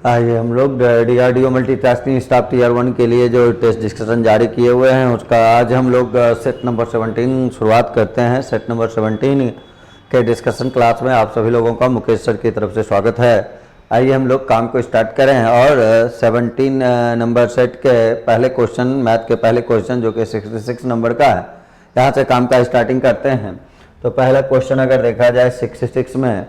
आइए हम लोग DRDO मल्टीटास्किंग स्टाफ टीयर 1 के लिए जो टेस्ट डिस्कशन जारी किए हुए हैं उसका आज हम लोग सेट नंबर 17 शुरुआत करते हैं। सेट नंबर 17 के डिस्कशन क्लास में आप सभी लोगों का मुकेश सर की तरफ से स्वागत है। आइए हम लोग काम को स्टार्ट करें और 17 नंबर सेट के पहले क्वेश्चन, मैथ के पहले क्वेश्चन जो कि 66 नंबर का है, यहाँ से काम का स्टार्टिंग करते हैं। तो पहला क्वेश्चन अगर देखा जाए 66 में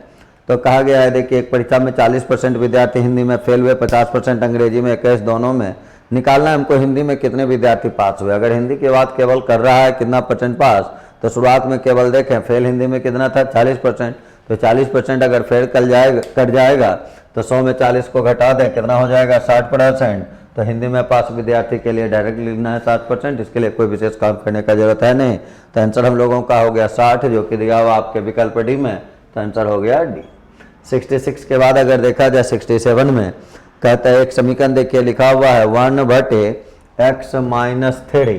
तो कहा गया है, देखिए एक परीक्षा में 40% विद्यार्थी हिंदी में फेल हुए, 50% अंग्रेजी में, 21 दोनों में। निकालना है हमको हिंदी में कितने विद्यार्थी पास हुए। अगर हिंदी की बात केवल कर रहा है कितना परसेंट पास, तो शुरुआत में केवल देखें फेल हिंदी में कितना था 40%। तो 40% अगर फेल कर जाएगा तो 100 में 40 को घटा दें, कितना हो जाएगा 60%। तो हिंदी में पास विद्यार्थी के लिए डायरेक्ट लिखना है 60%, इसके लिए कोई विशेष काम करने का जरूरत है नहीं। तो आंसर हम लोगों का हो गया 60, जो कि दिया हुआ आपके विकल्प डी में। तो आंसर हो गया डी। 66 के बाद अगर देखा जाए 67 में कहता है एक समीकरण देखिए लिखा हुआ है 1/x माइनस 3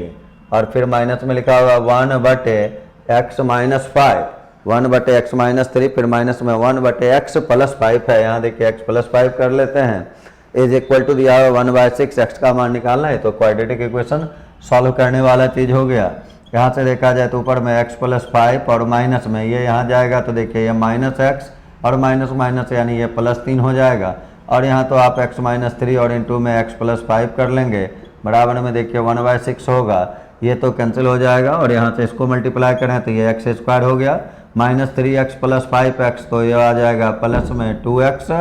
और फिर माइनस में लिखा हुआ 1/x माइनस 5, 1/x माइनस 3 फिर माइनस में 1/x प्लस 5 है। यहाँ देखिए x प्लस 5 कर लेते हैं, इज इक्वल टू दिया हुआ 1/6, x का मान निकालना है। तो क्वाड्रेटिक इक्वेशन सॉल्व करने वाला चीज हो गया। यहाँ से देखा जाए तो ऊपर में x प्लस 5 और माइनस में ये यहाँ जाएगा तो देखिए ये माइनस x और माइनस माइनस यानी ये प्लस 3 हो जाएगा। और यहाँ तो आप x माइनस 3 और इंटू में x प्लस 5 कर लेंगे, बराबर में देखिए 1/6 होगा। ये तो कैंसिल हो जाएगा और यहाँ से इसको मल्टीप्लाई करें तो ये x स्क्वायर हो गया, माइनस 3x प्लस 5x तो ये आ जाएगा प्लस में 2x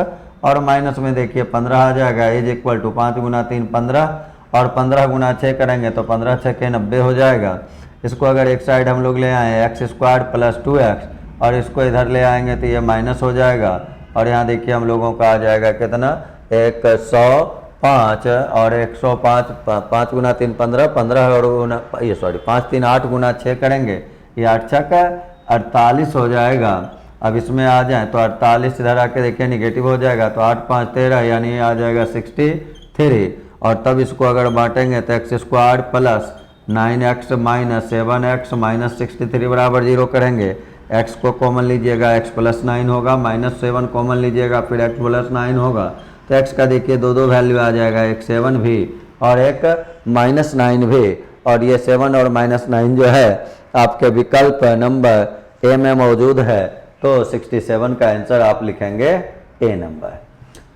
और माइनस में देखिए 15 आ जाएगा, इज इक्वल टू 5 गुना 3 15 और 15 गुना 6 करेंगे तो 15 6 के 90 हो जाएगा। इसको अगर एक साइड हम लोग ले आए x स्क्वायर प्लस 2x और इसको इधर ले आएंगे तो ये माइनस हो जाएगा। और यहाँ देखिए हम लोगों का आ जाएगा कितना 105 और 105, 5 गुना 3 15, 15 और गुना 5 3 8 गुना 6 करेंगे, ये 8 6 का 48 हो जाएगा। अब इसमें आ जाए तो 48 इधर आके देखिए निगेटिव हो जाएगा तो 8 5 13 यानी ये आ जाएगा 63। और तब इसको अगर बांटेंगे तो x square plus 9x minus 7x minus 63 बराबर 0 करेंगे। x को कॉमन लीजिएगा x प्लस 9 होगा, माइनस 7 कॉमन लीजिएगा फिर x प्लस 9 होगा। तो x का देखिए दो वैल्यू आ जाएगा, एक 7 भी और एक माइनस 9 भी। और ये 7 और माइनस 9 जो है आपके विकल्प नंबर ए में मौजूद है। तो 67 का आंसर आप लिखेंगे ए नंबर।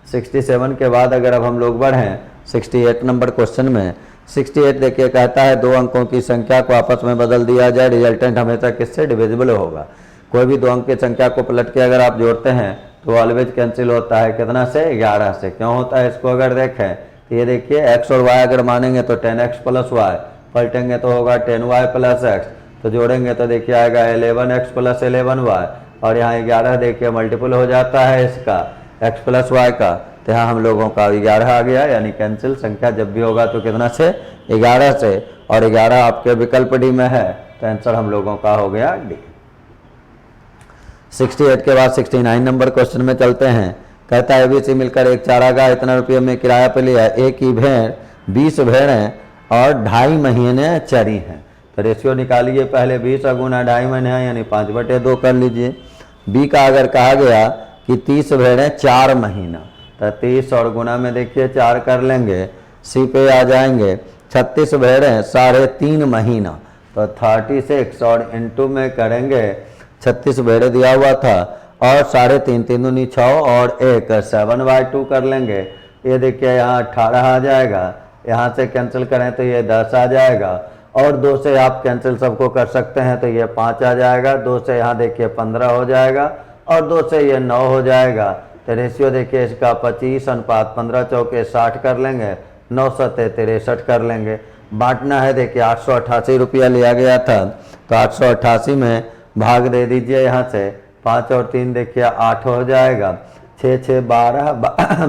67 के बाद अगर अब हम लोग बढ़ें 68 नंबर क्वेश्चन में, 68 देखिए कहता है दो अंकों की संख्या को आपस में बदल दिया जाए, रिजल्टेंट हमेशा किससे डिविजिबल होगा। कोई भी दो अंक की संख्या को पलट के अगर आप जोड़ते हैं तो ऑलवेज कैंसिल होता है, कितना से 11 से। क्यों होता है इसको अगर देखें तो ये देखिए x और y अगर मानेंगे तो 10x प्लस y, पलटेंगे तो होगा 10y प्लस x, तो जोड़ेंगे तो देखिए आएगा 11x प्लस 11y और यहाँ 11 देखिए मल्टीपल हो जाता है इसका x प्लस y का। तो यहाँ हम लोगों का 11 आ गया, यानी कैंसिल संख्या जब भी होगा तो कितना से 11 से, और 11 आपके विकल्प डी में है। तो आंसर हम लोगों का हो गया डी। 68 के बाद 69 नंबर क्वेश्चन में चलते हैं। कहता है ABC मिलकर एक चारागाह इतना रुपये में किराया पे लिया, एक ही भेड़ 20 भेड़ें और 2.5 महीने चरी हैं। तो रेशियो निकालिए पहले, 20 गुना 2.5 महीने है यानी 5/2 कर लीजिए। बी का अगर कहा गया कि 30 भेड़ें 4 महीना, तो 30 और गुना में देखिए 4 कर लेंगे। सी पे आ जाएंगे 36 भेड़ें 3.5 महीना, तो 36 और इंटू में करेंगे 36 भेड़ें दिया हुआ था और 3.5 3 दूनी 6 और 1 7/2 कर लेंगे। ये देखिए यहाँ 18 आ जाएगा, यहाँ से कैंसिल करें तो ये 10 आ जाएगा और 2 से आप कैंसिल सबको कर सकते हैं तो ये 5 आ जाएगा। 2 से यहाँ देखिए 15 हो जाएगा और 2 से ये 9 हो जाएगा। तो रेशियो देखिए इसका 25:15 चौके 60 कर लेंगे, 9 सत्ते 63 कर लेंगे। बांटना है देखिए 888 रुपया लिया गया था, तो 888 में भाग दे दीजिए यहाँ से, 5 और 3 देखिए 8 हो जाएगा, 6 6 12,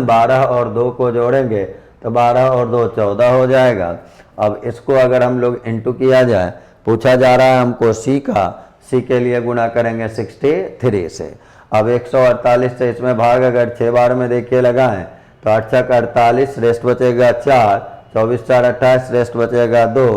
12 और 2 को जोड़ेंगे तो 12 और 2 14 हो जाएगा। अब इसको अगर हम लोग इंटू किया जाए, पूछा जा रहा है हमको सी का, सी के लिए गुना करेंगे 63 से। अब 148 से इसमें भाग अगर 6 बार में देखिए लगाएं तो 8 6 48, रेस्ट बचेगा 4, 24 4 28, रेस्ट बचेगा 2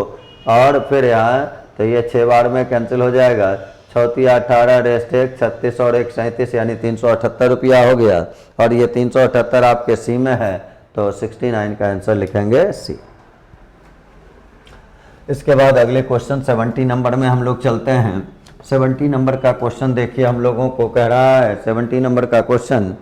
और फिर यहाँ तो ये 6 बार में कैंसिल हो जाएगा, चौथी 18 रेस्ट 1 36 और 1 37 यानी 378 रुपया हो गया। और ये 378 आपके सी में है तो 69 का आंसर लिखेंगे सी। इसके बाद अगले क्वेश्चन 70 नंबर में हम लोग चलते हैं। 70 नंबर का क्वेश्चन देखिए हम लोगों को कह रहा है 70 नंबर का क्वेश्चन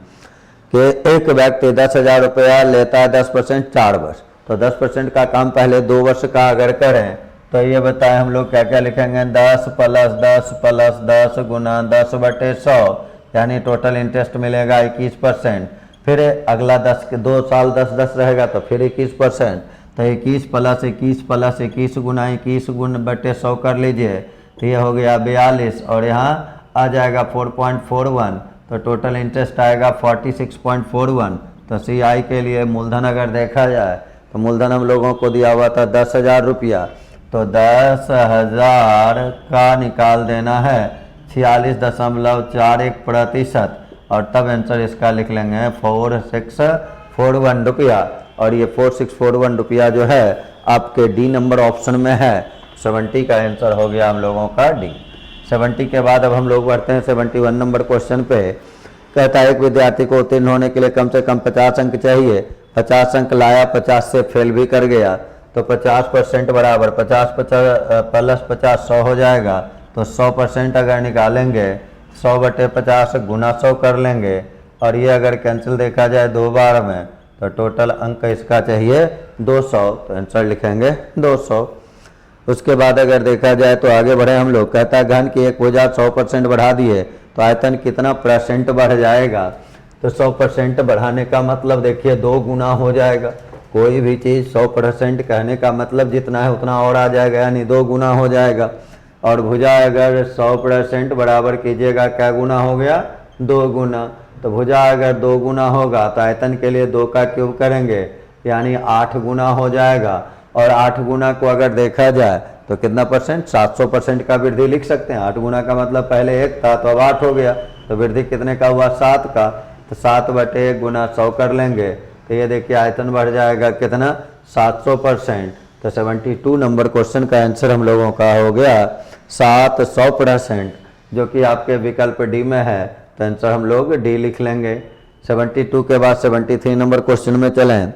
कि एक व्यक्ति 10,000 रुपया लेता है 10% 4 वर्ष, तो 10% का काम पहले 2 वर्ष का अगर करें तो ये बताएं हम लोग क्या क्या लिखेंगे। 10 + 10 + 10 गुना 10/100 यानी टोटल इंटरेस्ट मिलेगा 21%। फिर अगला 2 साल 10-10 रहेगा तो फिर 21%, तो 21 + 21 + 21 गुना 21/100 कर लीजिए तो ये हो गया 42 और यहाँ आ जाएगा 4.41, तो टोटल इंटरेस्ट आएगा 46.41। तो सी आई के लिए मूलधन अगर देखा जाए तो मूलधन हम लोगों को दिया हुआ था 10,000 रुपया, तो 10,000 का निकाल देना है 46.41% और तब आंसर इसका लिख लेंगे 4641 रुपया। और ये 4641 रुपया जो है आपके डी नंबर ऑप्शन में है। 70 का आंसर हो गया हम लोगों का डी। 70 के बाद अब हम लोग बढ़ते हैं 71 नंबर क्वेश्चन पे। कहता है एक विद्यार्थी को उत्तीर्ण होने के लिए कम से कम 50 अंक चाहिए, 50 अंक लाया, 50 से फेल भी कर गया, तो 50% बराबर 50 + 50 100 हो जाएगा। तो 100% अगर निकालेंगे 100/50 गुना 100 कर लेंगे और ये अगर कैंसिल देखा जाए 2 बार में तो टोटल अंक इसका चाहिए 200, तो आंसर लिखेंगे 200। उसके बाद अगर देखा जाए तो आगे बढ़े हम लोग। कहता है घन की एक भुजा 100% बढ़ा दिए तो आयतन कितना % बढ़ जाएगा। तो 100% बढ़ाने का मतलब देखिए 2 गुना हो जाएगा। कोई भी चीज़ 100% कहने का मतलब जितना है उतना और आ जाएगा यानी 2 गुना हो जाएगा। और भुजा अगर 100% बराबर कीजिएगा क्या गुना हो गया 2 गुना। तो भुजा अगर 2 गुना होगा तो आयतन के लिए 2 का क्यूब करेंगे यानी 8 गुना हो जाएगा। और 8 गुना को अगर देखा जाए तो कितना %? 700% का वृद्धि लिख सकते हैं। 8 गुना का मतलब पहले 1 था तो अब 8 हो गया, तो वृद्धि कितने का हुआ 7 का। तो 7/1 गुना 100 कर लेंगे तो ये देखिए आयतन बढ़ जाएगा कितना 700%। तो 72 नंबर क्वेश्चन का आंसर हम लोगों का हो गया 700%, जो कि आपके विकल्प डी में है। तो आंसर हम लोग डी लिख लेंगे। 72 के बाद 73 नंबर क्वेश्चन में चलें।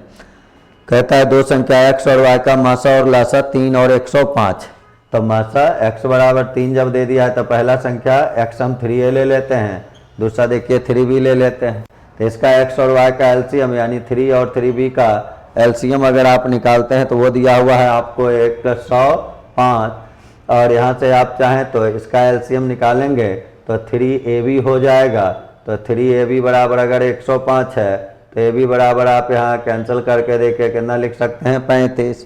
कहता है दो संख्या x और y का मासा और लासा 3 और 105। तो मासा x बराबर 3 जब दे दिया है तो पहला संख्या x हम 3a ले लेते हैं, दूसरा देखिए 3b ले लेते हैं। तो इसका x और y का एलसीएम यानी 3 और 3b का एलसीएम अगर आप निकालते हैं तो वो दिया हुआ है आपको 105। और यहाँ से आप चाहें तो इसका एलसीएम निकालेंगे तो 3ab हो जाएगा। तो 3ab बराबर अगर 105 है तो ए बी बराबर आप यहाँ कैंसिल करके देखिए कितना लिख सकते हैं 35।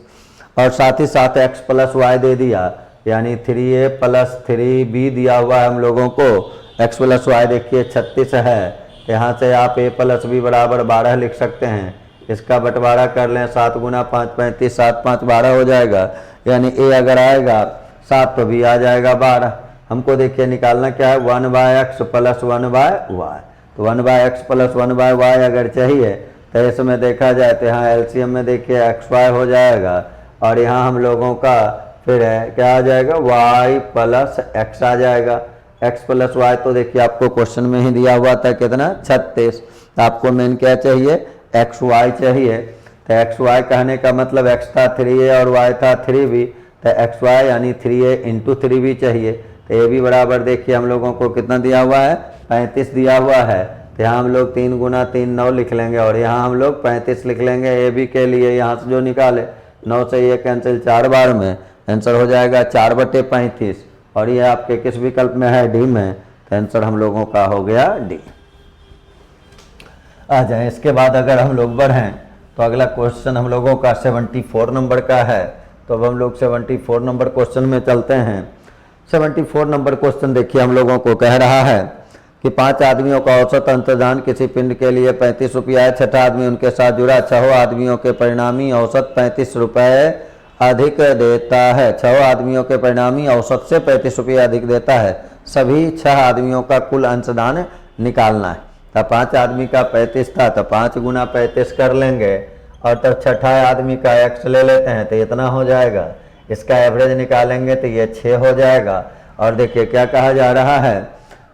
और साथ ही साथ x + y दे दिया यानी 3a + 3b दिया हुआ है हम लोगों को। x + y देखिए 36 है, यहाँ से आप a + b बराबर 12 लिख सकते हैं। इसका बंटवारा कर लें 7 गुना 5 35, 7 5 12 हो जाएगा यानी a अगर आएगा 7 तो b आ जाएगा 12। हमको देखिए निकालना क्या है 1/x + 1/y। तो 1/x + 1/y अगर चाहिए तो इसमें देखा जाए तो यहाँ एलसीएम में देखिए xy हो जाएगा और यहाँ हम लोगों का फिर है क्या आ जाएगा y + x आ जाएगा। x + y तो देखिए आपको क्वेश्चन में ही दिया हुआ था कितना 36। तो आपको मेन क्या चाहिए xy चाहिए। तो xy कहने का मतलब x था 3a और y था 3b, तो xy यानी 3a × 3b चाहिए। तो ए बी बराबर देखिए हम लोगों को कितना दिया हुआ है 35 दिया हुआ है। तो यहाँ हम लोग 3 गुना 3 9 लिख लेंगे और यहाँ हम लोग 35 लिख लेंगे ए बी के लिए। यहाँ से जो निकाले 9 से ये कैंसिल 4 बार में आंसर हो जाएगा 4/35 और ये आपके किस विकल्प में है डी में। तो आंसर हम लोगों का हो गया डी। आ जाए इसके बाद अगर हम लोग बढ़ें तो अगला क्वेश्चन हम लोगों का 74 नंबर का है। तो अब हम लोग 74 नंबर क्वेश्चन में चलते हैं। 74 नंबर क्वेश्चन देखिए हम लोगों को कह रहा है कि 5 आदमियों का औसत अंतर्दान किसी पिंड के लिए 35 रुपया है। छठा आदमी उनके साथ जुड़ा 6 आदमियों के परिणामी औसत 35 रुपये अधिक देता है। 6 आदमियों के परिणामी औसत से 35 रुपये अधिक देता है। सभी 6 आदमियों का कुल अंशदान निकालना है। तो 5 आदमी का 35 था तो 5 गुना 35 कर लेंगे और तब छठा आदमी का x ले लेते हैं तो इतना हो जाएगा। इसका एवरेज निकालेंगे तो ये 6 हो जाएगा और देखिए क्या कहा जा रहा है,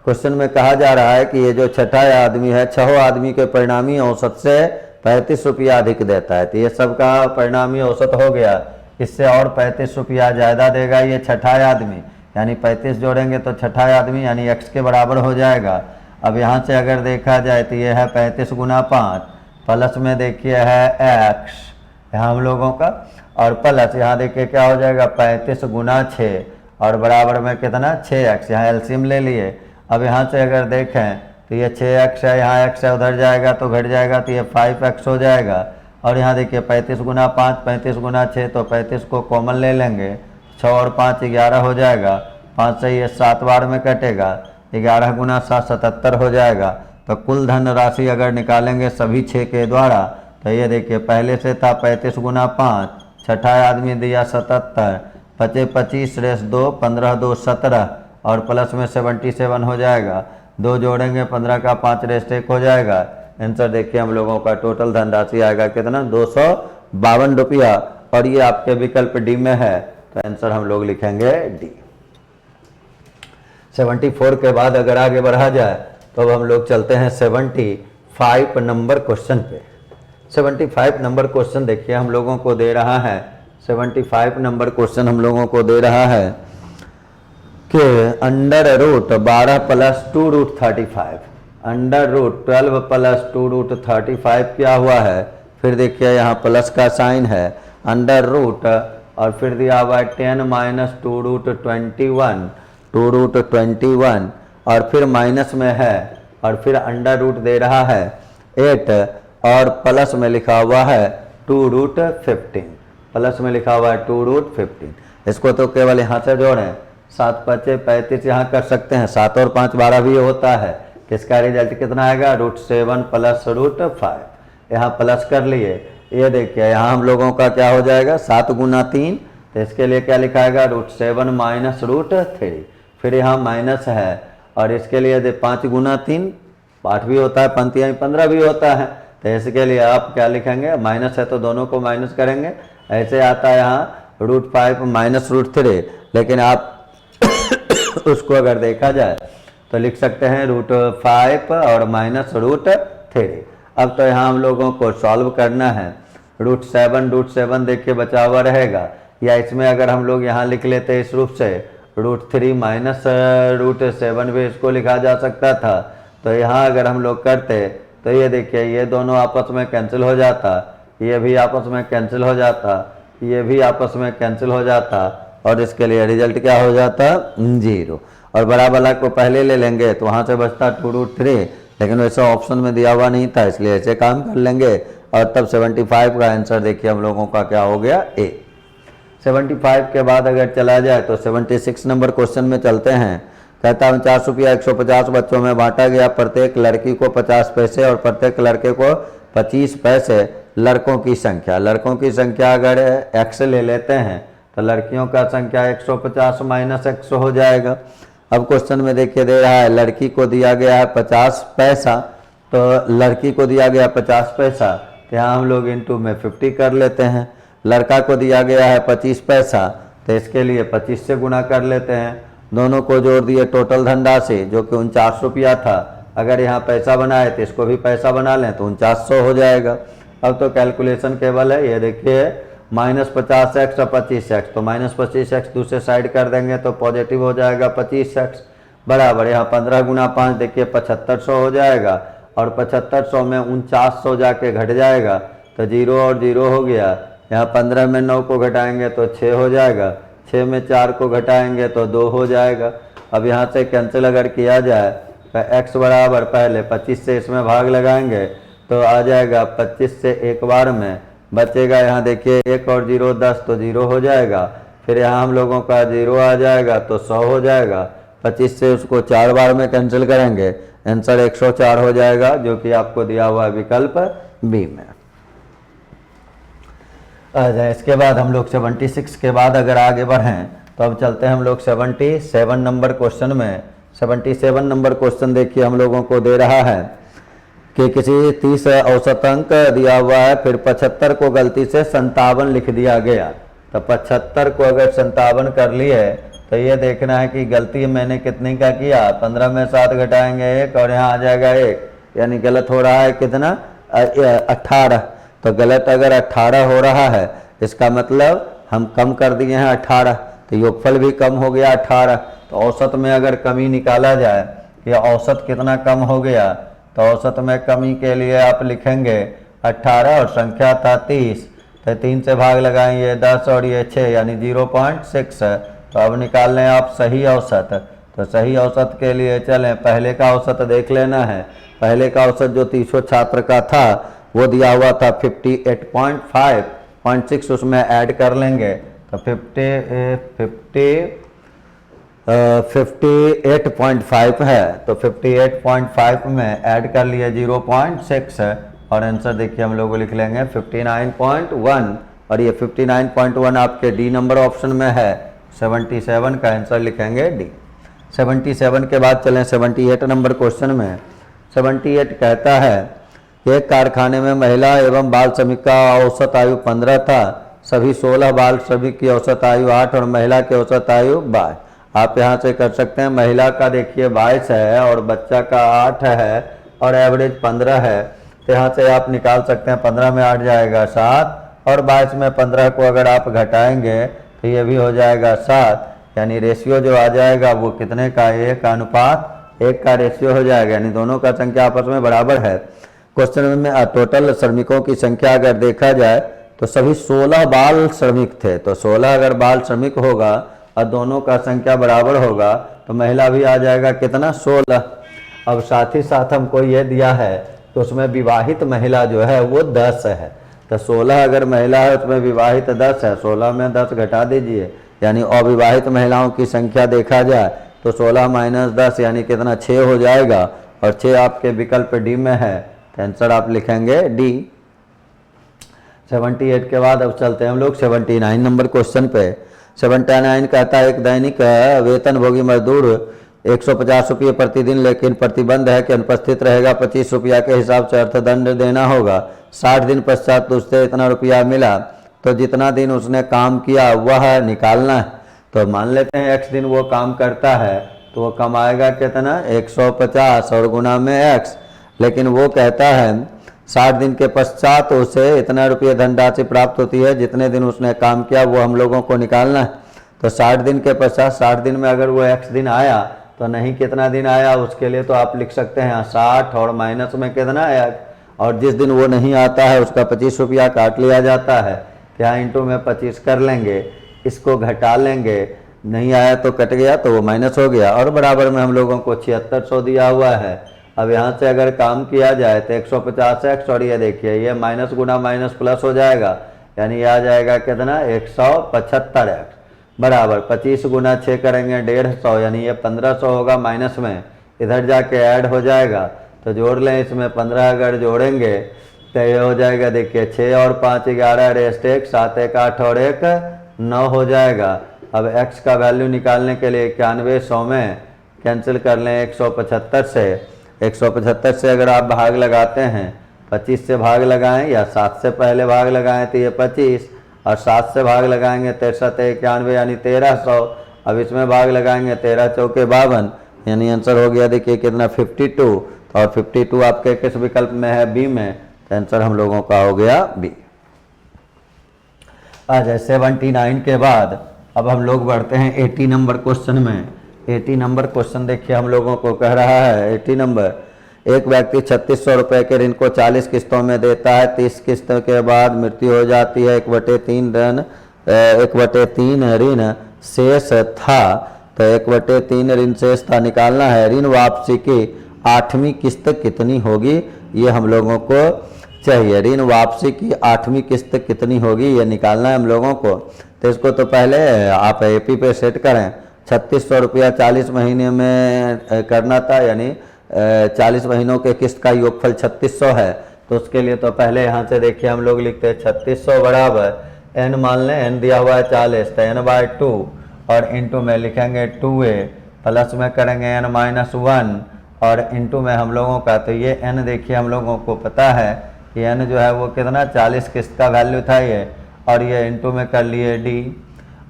क्वेश्चन में कहा जा रहा है कि ये जो छठा आदमी है, 6 आदमी के परिणामी औसत से 35 रुपया अधिक देता है। तो ये सबका परिणामी औसत हो गया, इससे और 35 रुपया ज़्यादा देगा ये छठा आदमी, यानी 35 जोड़ेंगे तो छठा आदमी यानी x के बराबर हो जाएगा। अब यहाँ से अगर देखा जाए तो ये है 35 गुना 5, प्लस में देखिए है x यहाँ हम लोगों का, और प्लस यहाँ देखिए क्या हो जाएगा 35 गुना 6 और बराबर में कितना 6x, यहाँ एलसीएम ले लिए। अब यहाँ से अगर देखें तो ये 6x है, यहाँ x है, उधर जाएगा तो घट जाएगा तो ये 5x हो जाएगा। और यहाँ देखिए 35 गुना 5, 35 गुना 6, तो 35 को कॉमन ले लेंगे, 6 और 5 11 हो जाएगा, 5 से ये 7 बार में कटेगा, 11 गुना 7 77 हो जाएगा। तो कुल धन राशि अगर निकालेंगे सभी 6 के द्वारा तो ये देखिए पहले से था 35 गुना 5, छठा आदमी दिया 77, बचे 25 रेस 2, 15 2 17 और प्लस में 77 हो जाएगा, 2 जोड़ेंगे 15 का 5 रेस 1 हो जाएगा। आंसर देखिए हम लोगों का टोटल धनराशि आएगा कितना 252 रुपया, और ये आपके विकल्प डी में है, तो आंसर हम लोग लिखेंगे डी। 74 के बाद अगर आगे बढ़ा जाए तो अब हम लोग चलते हैं 75 नंबर क्वेश्चन पे। 75 नंबर क्वेश्चन देखिए हम लोगों को दे रहा है, 75 नंबर क्वेश्चन हम लोगों को दे रहा है कि under root 12 plus 2 root 35, under root 12 plus 2 root 35 क्या हुआ है, फिर देखिए यहाँ प्लस का साइन है, अंडर रूट और फिर दिया हुआ है 10 माइनस 2 रूट 21, 2 रूट 21 और फिर माइनस में है, और फिर अंडर रूट दे रहा है 8 और प्लस में लिखा हुआ है 2 रूट 15, प्लस में लिखा हुआ है 2 रूट 15। इसको तो केवल यहाँ से जोड़ें, 7 5 35 यहाँ कर सकते हैं, 7 और 5 12 भी होता है, किसका रिजल्ट कितना आएगा √7 प्लस √5, यहाँ प्लस कर लिए। ये देखिए यहाँ हम लोगों का क्या हो जाएगा 7 गुना 3, तो इसके लिए क्या लिखाएगा √7 माइनस √3, फिर यहाँ माइनस है, और इसके लिए 5 गुना 3 8 भी होता है, पंक्तियाँ 15 भी होता है, तो इसके लिए आप क्या लिखेंगे, माइनस है तो दोनों को माइनस करेंगे, ऐसे आता है यहाँ √5 माइनस √3, लेकिन आप उसको अगर देखा जाए तो लिख सकते हैं √5 और माइनस √3। अब तो यहाँ हम लोगों को सॉल्व करना है, √7 देखिए बचा हुआ रहेगा, या इसमें अगर हम लोग यहाँ लिख लेते इस रूप से √3 माइनस √7 भी इसको लिखा जा सकता था। तो यहाँ अगर हम लोग करते तो ये देखिए ये दोनों आपस में कैंसिल हो जाता, ये भी आपस में कैंसिल हो जाता, ये भी आपस में कैंसिल हो जाता, और इसके लिए रिजल्ट क्या हो जाता 0, और बड़ा वाला को पहले ले लेंगे तो वहाँ से बचता 2√3, लेकिन वैसे ऑप्शन में दिया हुआ नहीं था, इसलिए ऐसे काम कर लेंगे, और तब 75 का आंसर देखिए हम लोगों का क्या हो गया ए। 75 के बाद अगर चला जाए तो 76 नंबर क्वेश्चन में चलते हैं। कहता है 49 रुपया 150 बच्चों में बांटा गया, प्रत्येक लड़की को 50 पैसे और प्रत्येक लड़के को 25 पैसे। लड़कों की संख्या अगर x ले लेते हैं तो लड़कियों का संख्या 150 माइनस x हो जाएगा। अब क्वेश्चन में देखिए दे रहा है लड़की को दिया गया है 50 पैसा, तो लड़की को दिया गया 50 पैसा, तो यहाँ हम लोग इंटू में 50 कर लेते हैं। लड़का को दिया गया है 25 पैसा, तो इसके लिए 25 से गुना कर लेते हैं, दोनों को जोड़ दिए टोटल धनराशि जो कि 49 रुपया था। अगर यहाँ पैसा बनाए तो इसको भी पैसा बना लें तो 4900 हो जाएगा। अब तो कैलकुलेशन केवल है, ये देखिए -50x और 25x, तो -25x दूसरे साइड कर देंगे तो पॉजिटिव हो जाएगा 25x, बराबर यहाँ 15 गुना 5 देखिए 7500 हो जाएगा, और 7500 में 4900 जाके घट जाएगा तो 0 और 0 हो गया। यहाँ 15 में 9 को घटाएंगे तो 6 हो जाएगा, 6 में 4 को घटाएंगे तो 2 हो जाएगा। अब यहाँ से कैंसिल अगर किया जाए तो x बराबर पहले 25 से इसमें भाग लगाएंगे तो आ जाएगा 25 से एक बार में बचेगा, यहाँ देखिए 1 और 0 10 तो 0 हो जाएगा, फिर यहाँ हम लोगों का 0 आ जाएगा तो 100 हो जाएगा। 25 से उसको 4 बार में कैंसिल करेंगे, आंसर 104 हो जाएगा, जो कि आपको दिया हुआ है विकल्प बी में। इसके बाद हम लोग 76 के बाद अगर आगे बढ़ें तो अब चलते हैं हम लोग 77 नंबर क्वेश्चन में। 77 नंबर क्वेश्चन देखिए हम लोगों को दे रहा है कि किसी 30 औसत अंक दिया हुआ है, फिर 75 को गलती से 57 लिख दिया गया, तो 75 को अगर 57 कर लिए तो ये देखना है कि गलती मैंने कितनी का किया, 15 में 7 घटाएंगे 1 और यहाँ आ जाएगा 1, यानी गलत हो रहा है कितना 18। तो गलत अगर 18 हो रहा है इसका मतलब हम कम कर दिए हैं 18, तो योगफल भी कम हो गया 18। तो औसत में अगर कमी निकाला जाए कि औसत कितना कम हो गया, तो औसत में कमी के लिए आप लिखेंगे 18 और संख्या था 30, तो 3 से भाग लगाएंगे 10 और ये 6 यानी 0.6। तो अब निकाल लें आप सही औसत। तो सही औसत के लिए चलें, पहले का औसत देख लेना है। पहले का औसत जो 300 छात्र का था वो दिया हुआ था 58.5, उसमें ऐड कर लेंगे तो 58.5 है, तो 58.5 में ऐड कर लिए 0.6 है और आंसर देखिए हम लोग लिख लेंगे 59.1 और ये 59.1 आपके डी नंबर ऑप्शन में है। 77 का आंसर लिखेंगे डी। 77 के बाद चलें 78 नंबर क्वेश्चन में। 78 कहता है कि एक कारखाने में महिला एवं बाल श्रमिक का औसत आयु 15 था, सभी 16 बाल श्रमिक की औसत आयु 8 और महिला की औसत आयु 22। आप यहाँ से कर सकते हैं, महिला का देखिए 22 है और बच्चा का 8 है और एवरेज 15 है। तो यहाँ से आप निकाल सकते हैं 15 में 8 जाएगा 7 और 22 में 15 को अगर आप घटाएंगे तो ये भी हो जाएगा 7, यानी रेशियो जो आ जाएगा वो कितने का 1 अनुपात 1 का रेशियो हो जाएगा, यानी दोनों का संख्या आपस में बराबर है। क्वेश्चन में टोटल श्रमिकों की संख्या अगर देखा जाए तो सभी 16 बाल श्रमिक थे, तो 16 अगर बाल श्रमिक होगा और दोनों का संख्या बराबर होगा तो महिला भी आ जाएगा कितना 16। अब साथ ही साथ हमको ये दिया है तो उसमें विवाहित महिला जो है वो 10 है, तो 16 अगर महिला है उसमें विवाहित 10 है, 16 में 10 घटा दीजिए, यानी अविवाहित महिलाओं की संख्या देखा जाए तो 16 माइनस 10 यानी कितना 6 हो जाएगा और 6 आपके विकल्प डी में है, तो आंसर आप लिखेंगे डी। 78 के बाद अब चलते हैं हम लोग 79 नंबर क्वेश्चन पे। 79 कहता है एक दैनिक वेतनभोगी मजदूर 150 रुपये प्रतिदिन, लेकिन प्रतिबंध है कि अनुपस्थित रहेगा 25 रुपया के हिसाब से अर्थदंड देना होगा। 60 दिन पश्चात उससे इतना रुपया मिला, तो जितना दिन उसने काम किया वह निकालना है। तो मान लेते हैं x दिन वो काम करता है तो वो कमाएगा कितना 150 और गुना में x, लेकिन वो कहता है 60 दिन के पश्चात उसे इतना रुपये धनराशि प्राप्त होती है, जितने दिन उसने काम किया वो हम लोगों को निकालना है। तो 60 दिन के पश्चात 60 दिन में अगर वो x दिन आया तो नहीं कितना दिन आया उसके लिए तो आप लिख सकते हैं 60 और माइनस में कितना आया, और जिस दिन वो नहीं आता है उसका 25 रुपया काट लिया जाता है, क्या इंटू में 25 कर लेंगे, इसको घटा लेंगे, नहीं आया तो कट गया तो वो माइनस हो गया और बराबर में हम लोगों को 7600 दिया हुआ है। अब यहाँ से अगर काम किया जाए तो 150x और ये देखिए ये माइनस गुना माइनस प्लस हो जाएगा, यानी आ जाएगा कितना 175x बराबर 25 गुना 6 करेंगे 150, यानी ये 1500 होगा, माइनस में इधर जाके ऐड हो जाएगा तो जोड़ लें, इसमें 15 अगर जोड़ेंगे तो ये हो जाएगा देखिए 6 और 5 11 रेस्ट 1 7 1 8 और 1 9 हो जाएगा। अब x का वैल्यू निकालने के लिए 91 100 में कैंसिल कर लें 175 से, 175 से अगर आप भाग लगाते हैं 25 से भाग लगाएं या 7 से पहले भाग लगाएं तो ये 25 और 7 से भाग लगाएंगे 63 91 यानी 1300। अब इसमें भाग लगाएंगे 13 चौके 52, यानी आंसर हो गया देखिए कितना 52, और 52 आपके किस विकल्प में है बी में, तो आंसर हम लोगों का हो गया बी। आ जाए 79 के बाद अब हम लोग बढ़ते हैं 80 नंबर क्वेश्चन में। 80 नंबर क्वेश्चन देखिए हम लोगों को कह रहा है 80 नंबर, एक व्यक्ति 3600 रुपये के ऋण को 40 किस्तों में देता है, 30 किस्तों के बाद मृत्यु हो जाती है, 1/3 ऋण शेष था, तो 1/3 ऋण शेष था निकालना है। ऋण वापसी की 8वीं किस्त कितनी होगी ये हम लोगों को चाहिए, ऋण वापसी की 8वीं किस्त कितनी होगी ये निकालना है हम लोगों को। तो इसको तो पहले आप एपी पे सेट करें, 3600 रुपया 40 महीने में करना था, यानी 40 महीनों के किस्त का योगफल 3600 है, तो उसके लिए तो पहले यहाँ से देखिए हम लोग लिखते हैं 3600 बराबर n मान लें, n दिया हुआ है 40 तो n/2 और इंटू में लिखेंगे 2a, प्लस में करेंगे n-1 और इंटू में हम लोगों का, तो ये n देखिए हम लोगों को पता है कि n जो है वो कितना 40 किस्त का वैल्यू था ये, और ये इंटू में कर लिए d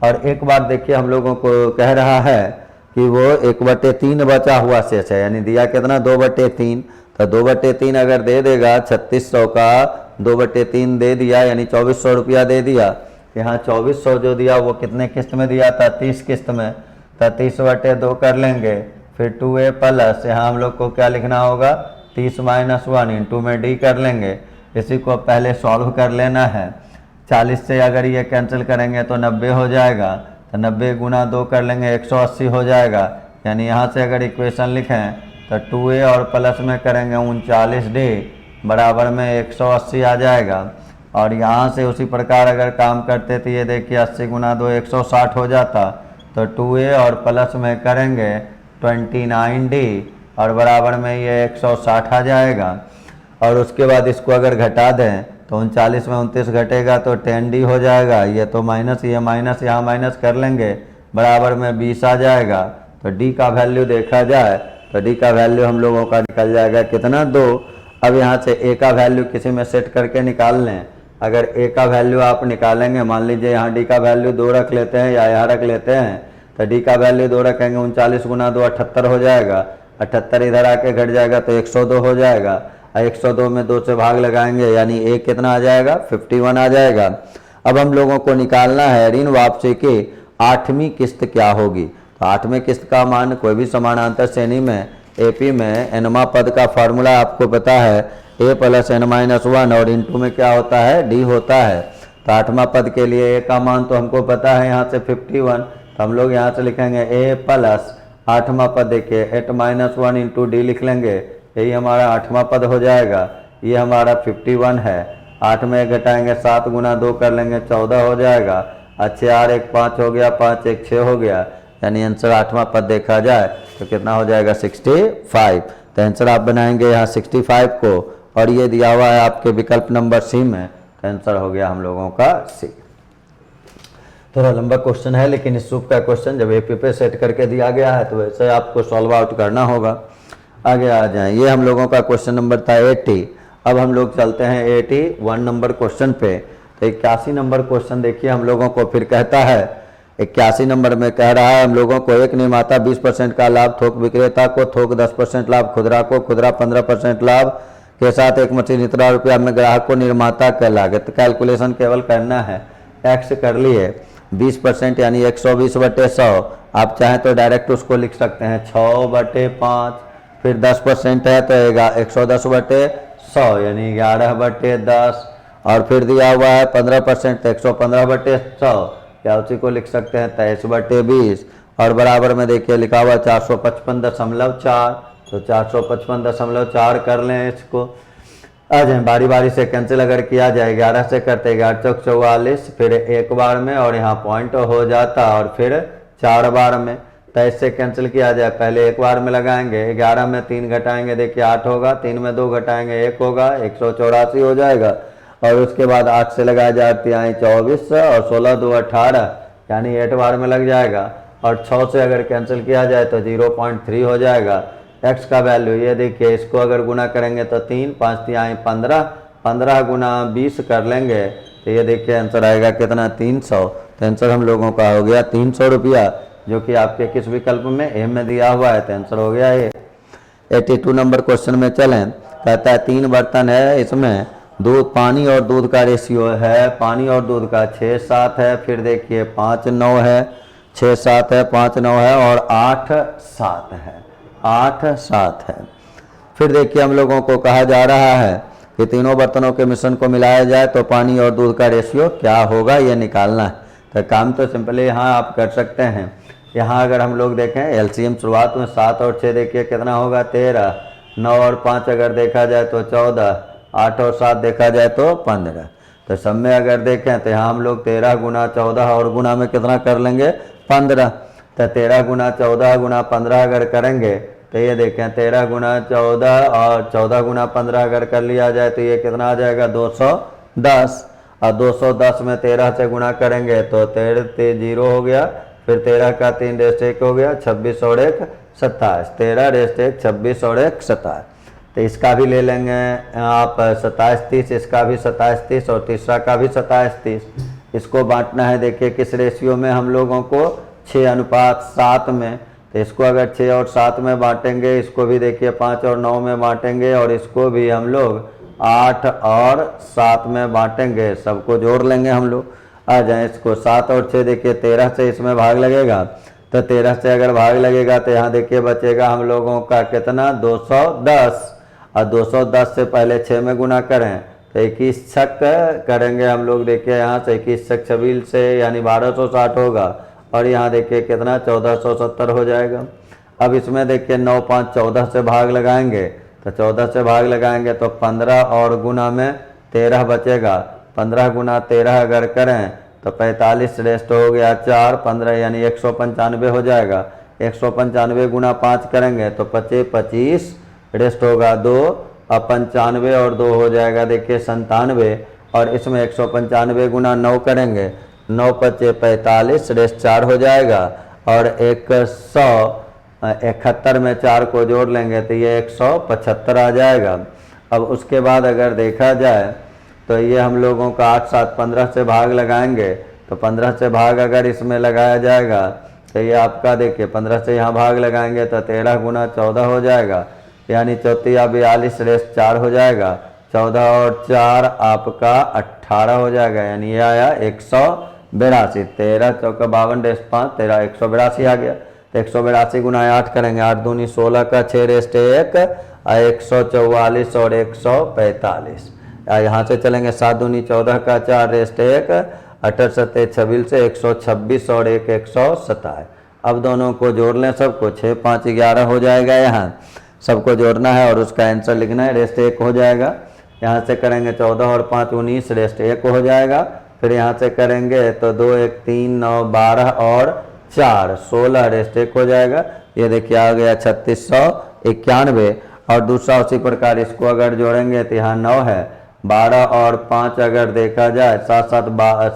और एक बार देखिए हम लोगों को कह रहा है कि वो 1/3 बचा हुआ शेष है, यानी दिया कितना 2/3, तो 2/3 अगर दे देगा 3600 का 2/3 दे दिया यानी 2400 रुपया दे दिया। यहाँ 2400 जो दिया वो कितने किस्त में दिया था, 30 किस्त में, तो 30/2 कर लेंगे, फिर 2a प्लस यहाँ हम लोग को क्या लिखना होगा 30 - 1 इंटू में d कर लेंगे। इसी को पहले सॉल्व कर लेना है। 40 से अगर ये कैंसिल करेंगे तो 90 हो जाएगा, तो 90 गुना 2 कर लेंगे 180 हो जाएगा। यानी यहाँ से अगर इक्वेशन लिखें तो 2a और प्लस में करेंगे 39d बराबर में 180 आ जाएगा। और यहाँ से उसी प्रकार अगर काम करते तो ये देखिए 80 गुना 2 160 हो जाता, तो 2a और प्लस में करेंगे 29d और बराबर में ये 160 आ जाएगा। और उसके बाद इसको अगर घटा दें तो 39 में 29 घटेगा तो 10d हो जाएगा। ये तो माइनस, ये माइनस यहाँ माइनस कर लेंगे, बराबर में 20 आ जाएगा। तो d का वैल्यू देखा जाए तो d का वैल्यू हम लोगों का निकल जाएगा कितना 2। अब यहाँ से a का वैल्यू किसी में सेट करके निकाल लें। अगर a का वैल्यू आप निकालेंगे, मान लीजिए यहाँ d का वैल्यू 2 रख लेते हैं या यहाँ रख लेते हैं, तो d का वैल्यू 2 रखेंगे 39 गुना 2 78 हो जाएगा, 78 इधर आके घट जाएगा तो 102 हो जाएगा। 102 में 2 से भाग लगाएंगे यानी a कितना आ जाएगा 51 आ जाएगा। अब हम लोगों को निकालना है ऋण वापसी की 8वीं किस्त क्या होगी। तो 8वें किस्त का मान कोई भी समानांतर श्रेणी में एपी में एनमा पद का फॉर्मूला आपको पता है a प्लस n-1 और इंटू में क्या होता है d होता है। तो 8वां पद के लिए a का मान तो हमको पता है यहाँ से 51, तो हम लोग यहाँ से लिखेंगे a प्लस 8वां पद देखिए 8-1 इंटू d लिख लेंगे, यही हमारा 8वां पद हो जाएगा। ये हमारा 51 है। 8 में 1 घटाएंगे 7 गुना 2 कर लेंगे 14 हो जाएगा। 4 1 5 हो गया, 5 1 6 हो गया, यानी आंसर 8वां पद देखा जाए तो कितना हो जाएगा 65। तो आंसर आप बनाएंगे यहाँ 65 को, और ये दिया हुआ है आपके विकल्प नंबर सी में, तो आंसर हो गया हम लोगों का सी। थोड़ा लंबा क्वेश्चन है लेकिन इस सूप का क्वेश्चन जब एपी पे सेट करके दिया गया है तो वैसे आपको सॉल्व आउट करना होगा। आगे आ जाएं, ये हम लोगों का क्वेश्चन नंबर था 80। अब हम लोग चलते हैं 81 नंबर क्वेश्चन पे। तो 81 नंबर क्वेश्चन देखिए हम लोगों को फिर कहता है, 81 नंबर में कह रहा है हम लोगों को एक निर्माता 20% का लाभ थोक विक्रेता को, थोक 10% लाभ खुदरा को, खुदरा 15% लाभ के साथ एक मशीन इतना रुपया में ग्राहक को निर्माता का लागत कैलकुलेशन केवल करना है। एक्स कर लिए 20% यानी 120/100, आप चाहें तो डायरेक्ट उसको लिख सकते हैं 6/5, फिर 10% है तो 110/100 यानी 11/10, और फिर दिया हुआ है 15% तो 115/100 या उसी को लिख सकते हैं 23/20, और बराबर में देखिए लिखा हुआ 455.4, तो 455.4 कर लें इसको। आ जाए बारी बारी से कैंसिल अगर किया जाए 11 से करते 11 चौक 44, फिर एक बार में और यहाँ पॉइंट हो जाता और फिर 4 बार में। तो इससे कैंसिल किया जाए, पहले एक बार में लगाएंगे, 11 में 3 घटाएंगे देखिए 8 होगा, 3 में 2 घटाएंगे 1 होगा, 184 हो जाएगा। और उसके बाद 8 से लगाया जाए 3 24 और 16 2 18 यानी 8 बार में लग जाएगा। और 6 से अगर कैंसिल किया जाए तो 0.3 हो जाएगा। एक्स का वैल्यू ये देखिए, इसको अगर गुना करेंगे तो 3 5 3 15, 15 गुना 20 कर लेंगे तो ये देखिए आंसर आएगा कितना 300। तो आंसर हम लोगों का हो गया 300 रुपया, जो कि आपके किस विकल्प में ए में दिया हुआ है, तो आंसर हो गया ये। 82 नंबर क्वेश्चन में चलें, कहता है 3 बर्तन है, इसमें दूध पानी और दूध का रेशियो है, पानी और दूध का 6 7 है, फिर देखिए 5 9 है, 6 7 है, 5 9 है और 8 7 है, 8 7 है। फिर देखिए हम लोगों को कहा जा रहा है कि तीनों बर्तनों के मिश्रण को मिलाया जाए तो पानी और दूध का रेशियो क्या होगा, ये निकालना है। तो काम तो सिंपली यहाँ आप कर सकते हैं। यहाँ अगर हम लोग देखें एलसीएम शुरुआत में 7 और 6 देखिए कितना होगा 13, 9 और 5 अगर देखा जाए तो 14, 8 और 7 देखा जाए तो 15। तो सब में अगर देखें तो यहाँ हम लोग 13 गुना 14 और गुना में कितना कर लेंगे 15। तो 13 गुना 14 गुना 15 अगर करेंगे तो ये देखें 13 गुना 14 और 14 गुना 15 अगर कर लिया जाए तो ये कितना आ जाएगा 210, और 210 में 13 से गुना करेंगे तो 13 0 हो गया, फिर 13 का 3 रेस्ट 1 हो गया, 26 और 1 27, 13 रेस्ट 1 26 और 1 27। तो इसका भी ले लेंगे आप 27 30, इसका भी 27 30 और तीसरा का भी 27 30। इसको बांटना है, देखिए किस रेशियो में हम लोगों को, 6:7 में। तो इसको अगर 6 और 7 में बांटेंगे, इसको भी देखिए 5 और 9 में बांटेंगे, और इसको भी हम लोग 8 और 7 में बांटेंगे। सबको जोड़ लेंगे हम लोग, आ जाए इसको 7 और 6, देखिए 13 से इसमें भाग लगेगा। तो 13 से अगर भाग लगेगा तो यहाँ देखिए बचेगा हम लोगों का कितना, 210। और 210 से पहले 6 में गुना करें तो 21 छक करेंगे हम लोग, देखिए यहाँ से 21 छक 26 से यानी 1260 होगा, और यहाँ देखिए कितना 1470 हो जाएगा। अब इसमें देखिए 9 5 14 से भाग लगाएंगे, तो 14 से भाग लगाएंगे तो 15 और गुना में 13 बचेगा। 15 गुना 13 अगर करें तो 45 रेस्ट हो गया 4, 15 यानी 195 हो जाएगा। 195 गुना 5 करेंगे तो 25 रेस्ट होगा 2, अब 95 और 2 हो जाएगा देखिए 97, और इसमें 195 गुना 9 करेंगे, 9 × 45 रेस्ट 4 हो जाएगा, और 171 में 4 को जोड़ लेंगे तो ये 175 आ जाएगा। अब उसके बाद अगर देखा जाए तो ये हम लोगों का 8 7 15 से भाग लगाएंगे, तो 15 से भाग अगर इसमें लगाया जाएगा तो ये आपका देखिए 15 से यहाँ भाग लगाएंगे तो 13 गुना 14 हो जाएगा, यानी 34 42 रेस्ट 4 हो जाएगा। 14 और 4 आपका 18 हो जाएगा, यानी ये आया 182। 13 चौका 52 रेस्ट 5, 13 182 आ गया। तो 182 गुना 8 करेंगे, 8 दूनी 16 का 6 रेस्ट 1, 144 और 145। यहाँ से चलेंगे 7 दूनी 14 का 4 रेस्ट 1, 18 7 26 से 126 और 1 127। अब दोनों को जोड़ लें सबको, 6 5 11 हो जाएगा। यहाँ सबको जोड़ना है और उसका आंसर लिखना है, रेस्ट 1 हो जाएगा। यहाँ से करेंगे 14 और 5 19 रेस्ट 1 हो जाएगा। फिर यहाँ से करेंगे तो 2 1 3 9 12 और 4 16 रेस्ट 1 हो जाएगा। ये देखिए आ गया 3691। और दूसरा उसी प्रकार इसको अगर जोड़ेंगे तो यहाँ 9 है, 12 और 5 अगर देखा जाए 7 7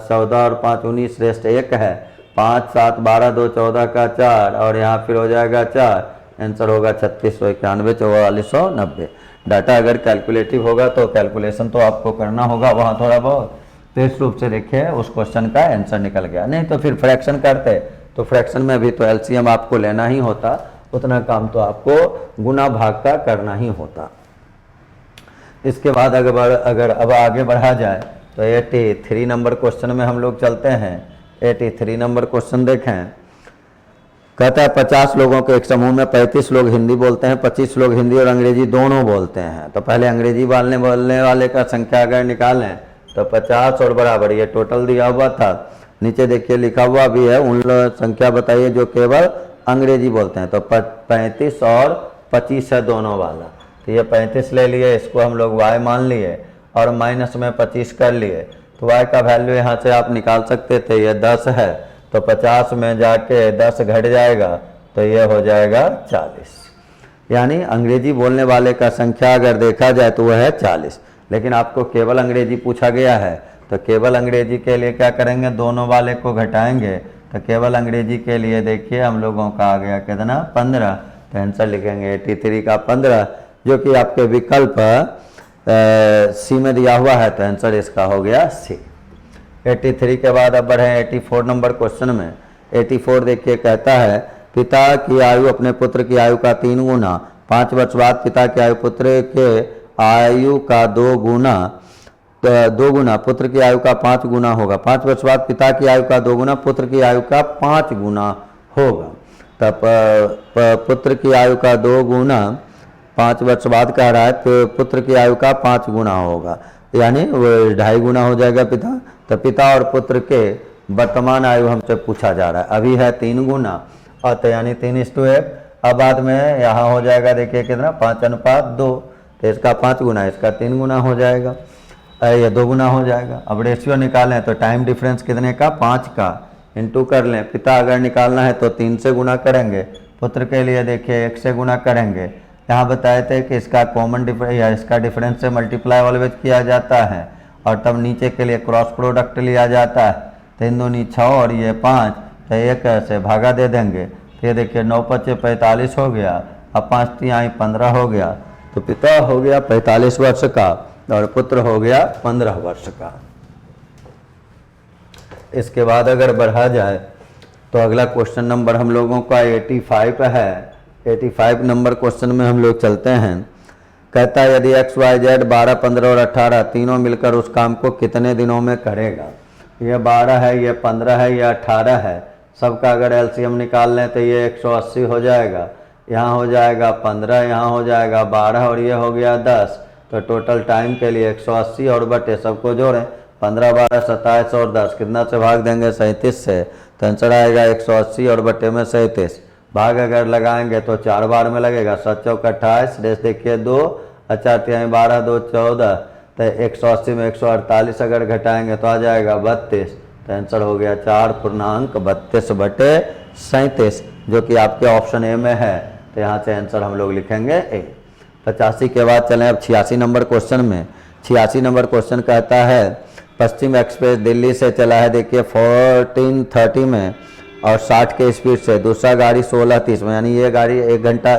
14 और 5 19 रेस्ट 1 है, 5 7 12 2 14 का 4, और यहाँ फिर हो जाएगा 4, आंसर होगा 3691 4490। डाटा अगर कैलकुलेटिव होगा तो कैलकुलेशन तो आपको करना होगा वहाँ थोड़ा बहुत, तो इस रूप से देखिए उस क्वेश्चन का आंसर निकल गया। नहीं तो फिर फ्रैक्शन करते तो फ्रैक्शन में भी तो एलसीएम आपको लेना ही होता, उतना काम तो आपको गुना भाग का करना ही होता। इसके बाद अगर अब आगे बढ़ा जाए तो 83 नंबर क्वेश्चन में हम लोग चलते हैं। 83 नंबर क्वेश्चन देखें, कहता है 50 लोगों के एक समूह में 35 लोग हिंदी बोलते हैं, 25 लोग हिंदी और अंग्रेजी दोनों बोलते हैं। तो पहले अंग्रेजी बोलने वाले का संख्या अगर निकालें तो 50 और बराबर ये टोटल दिया हुआ था, नीचे देखिए लिखा हुआ भी है, उन संख्या बताइए जो केवल अंग्रेजी बोलते हैं। तो 35 और 25 है दोनों वाला, तो ये 35 ले लिए, इसको हम लोग y मान लिए और माइनस में 25 कर लिए। तो y का वैल्यू यहाँ से आप निकाल सकते थे, ये 10 है, तो 50 में जाके 10 घट जाएगा तो ये हो जाएगा 40। यानी अंग्रेजी बोलने वाले का संख्या अगर देखा जाए तो वह है 40। लेकिन आपको केवल अंग्रेजी पूछा गया है, तो केवल अंग्रेजी के लिए क्या करेंगे, दोनों वाले को घटाएंगे। तो केवल अंग्रेजी के लिए देखिए हम लोगों का आ गया कितना, 15। तो आंसर लिखेंगे 83 का 15, जो कि आपके विकल्प सी में दिया हुआ है, तो आंसर इसका हो गया सी। 83 के बाद अब बढ़े 84 नंबर क्वेश्चन में। 84 देखिए कहता है, पिता की आयु अपने पुत्र की आयु का 3 गुना, 5 वर्ष बाद पिता की आयु पुत्र के आयु का 2 गुना पुत्र की आयु का 5 गुना होगा। 5 वर्ष बाद पिता की आयु का 2 गुना पुत्र की आयु का 5 गुना होगा। तब पुत्र की आयु का 2 गुना 5 वर्ष बाद कह रहा है तो पुत्र की आयु का 5 गुना होगा, यानी 2.5 गुना हो जाएगा पिता। तो पिता और पुत्र के वर्तमान आयु हमसे पूछा जा रहा है, अभी है 3 गुना, और तो यानी 3:1। अब बाद में यहाँ हो जाएगा देखिए कितना, 5:2, तो इसका 5 गुना, इसका 3 गुना हो जाएगा, ये 2 गुना हो जाएगा। अब रेशियो निकालें तो टाइम डिफरेंस कितने का, 5 का, इंटू कर लें। पिता अगर निकालना है तो 3 से गुना करेंगे, पुत्र के लिए देखिए 1 से गुना करेंगे। यहाँ बताए थे कि इसका कॉमन डिफरेंस या इसका डिफरेंस से मल्टीप्लाई ऑलवेज किया जाता है, और तब नीचे के लिए क्रॉस प्रोडक्ट लिया जाता है। 3 दूनी 6 और ये 5, तो 1 से भागा दे देंगे। तो ये देखिए 9 5 45 हो गया, अब 5 3 15 हो गया। तो पिता हो गया 45 वर्ष का और पुत्र हो गया 15 वर्ष का। इसके बाद अगर बढ़ा जाए तो अगला क्वेश्चन नंबर हम लोगों का 85 है। 85 नंबर क्वेश्चन में हम लोग चलते हैं। कहता है यदि एक्स वाई जेड 12, 15 और 18 तीनों मिलकर उस काम को कितने दिनों में करेगा। ये 12 है, ये 15 है, ये 18 है। सबका अगर एलसीएम निकाल लें तो ये 180 हो जाएगा, यहाँ हो जाएगा 15, यहाँ हो जाएगा 12 और ये हो गया 10। तो टोटल टाइम के लिए 180 और बटे सबको जोड़ें 15, 12, 27 और 10 कितना से भाग देंगे 37 से। तो आंसर आएगा 180 और बटे में 37। भाग अगर लगाएंगे तो 4 बार में लगेगा, 7 चौक 28, रेस देखिए 2, 4 12, 2 14। तो 180 में 148 अगर घटाएंगे तो आ जाएगा 32। तो आंसर हो गया 4.32 बटे 37 जो कि आपके ऑप्शन ए में है। तो यहाँ से आंसर हम लोग लिखेंगे ए। 85 के बाद चलें अब 86 नंबर क्वेश्चन में। 86 नंबर क्वेश्चन कहता है पश्चिम एक्सप्रेस दिल्ली से चला है देखिए 1430 में और 60 के स्पीड से, दूसरा गाड़ी 1630 में, यानी ये गाड़ी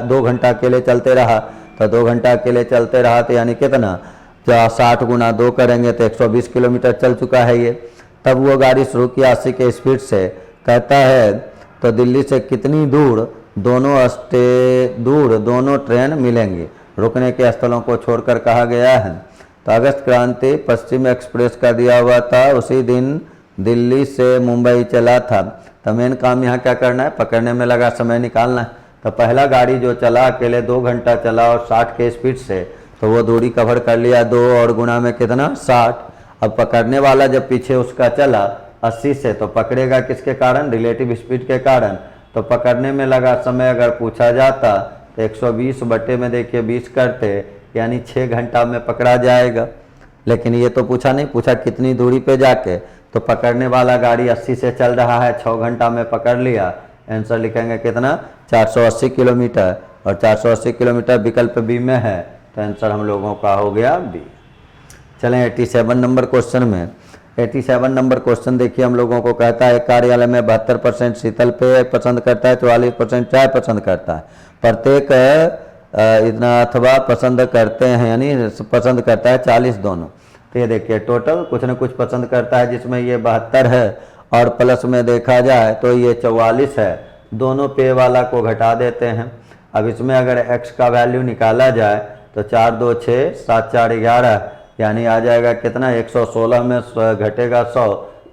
2 घंटा अकेले चलते रहा। तो 2 घंटा अकेले चलते रहा तो यानी कितना, जब 60 गुना 2 करेंगे तो 120 किलोमीटर चल चुका है ये। तब वो गाड़ी शुरू की 80 के स्पीड से। कहता है तो दिल्ली से कितनी दूर दोनों ट्रेन मिलेंगी। रुकने के स्थलों को छोड़कर कहा गया है। तो अगस्त क्रांति पश्चिम एक्सप्रेस का दिया हुआ था, उसी दिन दिल्ली से मुंबई चला था। तो मेन काम यहाँ क्या करना है, पकड़ने में लगा समय निकालना है। तो पहला गाड़ी जो चला अकेले 2 घंटा चला और 60 के स्पीड से, तो वो दूरी कवर कर लिया 2 और गुना में कितना 60। अब पकड़ने वाला जब पीछे उसका चला 80 से, तो पकड़ेगा किसके कारण, रिलेटिव स्पीड के कारण। तो पकड़ने में लगा समय अगर पूछा जाता तो 120 बटे में देखिए 20 करते, यानी 6 घंटा में पकड़ा जाएगा। लेकिन ये तो पूछा नहीं, पूछा कितनी दूरी पे जाके। तो पकड़ने वाला गाड़ी 80 से चल रहा है, 6 घंटा में पकड़ लिया। आंसर लिखेंगे कितना 480 किलोमीटर, और 480 किलोमीटर विकल्प बी में है। तो आंसर हम लोगों का हो गया बी। चलें 87 नंबर क्वेश्चन में। 87 नंबर क्वेश्चन देखिए हम लोगों को कहता है कार्यालय में 72% शीतल पेय पसंद करता है, 44% चाय पसंद करता है। प्रत्येक इतना अथवा पसंद करते हैं, यानी पसंद करता है 40 दोनों। तो ये देखिए टोटल कुछ न कुछ पसंद करता है, जिसमें ये 72 है और प्लस में देखा जाए तो ये 44 है। दोनों पेय वाला को घटा देते हैं। अब इसमें अगर x का वैल्यू निकाला जाए तो 4 2 6, 7 4 11, यानी आ जाएगा कितना 116 में घटेगा 100।